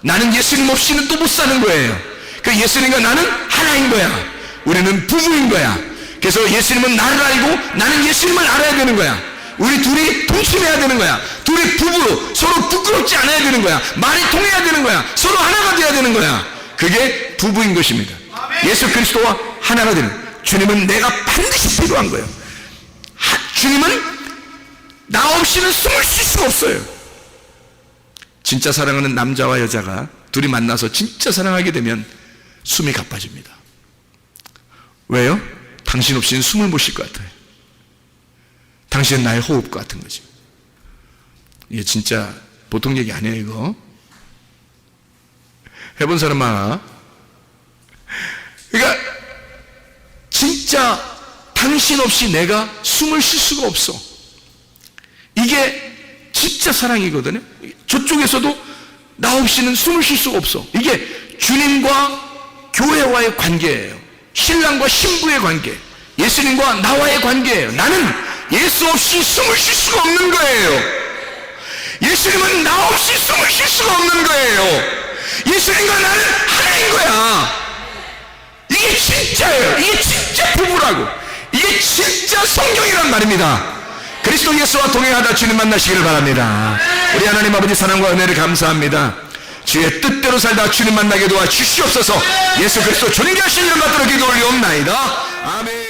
나는 예수님 없이는 또 못 사는 거예요. 그 예수님과 나는 하나인 거야. 우리는 부부인 거야. 그래서 예수님은 나를 알고 나는 예수님을 알아야 되는 거야. 우리 둘이 동침해야 되는 거야. 둘이 부부로 서로 부끄럽지 않아야 되는 거야. 말이 통해야 되는 거야. 서로 하나가 돼야 되는 거야. 그게 부부인 것입니다. 예수 그리스도와 하나가 되는, 주님은 내가 반드시 필요한 거예요. 주님은 나 없이는 숨을 쉴 수가 없어요. 진짜 사랑하는 남자와 여자가 둘이 만나서 진짜 사랑하게 되면 숨이 가빠집니다. 왜요? 당신 없이는 숨을 못 쉴 것 같아요. 당신은 나의 호흡 같은 거지. 이게 진짜 보통 얘기 아니에요, 이거. 해본 사람 많아. 그러니까 진짜 당신 없이 내가 숨을 쉴 수가 없어. 이게 진짜 사랑이거든요. 저쪽에서도 나 없이는 숨을 쉴 수가 없어. 이게 주님과 교회와의 관계예요. 신랑과 신부의 관계, 예수님과 나와의 관계예요. 나는 예수 없이 숨을 쉴 수가 없는 거예요. 예수님은 나 없이 숨을 쉴 수가 없는 거예요. 예수님과 나는 하나인 거야. 이게 진짜예요. 이게 진짜 부부라고. 이게 진짜 성경이란 말입니다. 그리스도 예수와 동행하다 주님 만나시기를 바랍니다. 우리 하나님 아버지 사랑과 은혜를 감사합니다. 주의 뜻대로 살다 주님 만나게 도와 주시옵소서. 예수 그리스도 존귀하신 이름 받들어 기도 올리옵나이다. 아멘.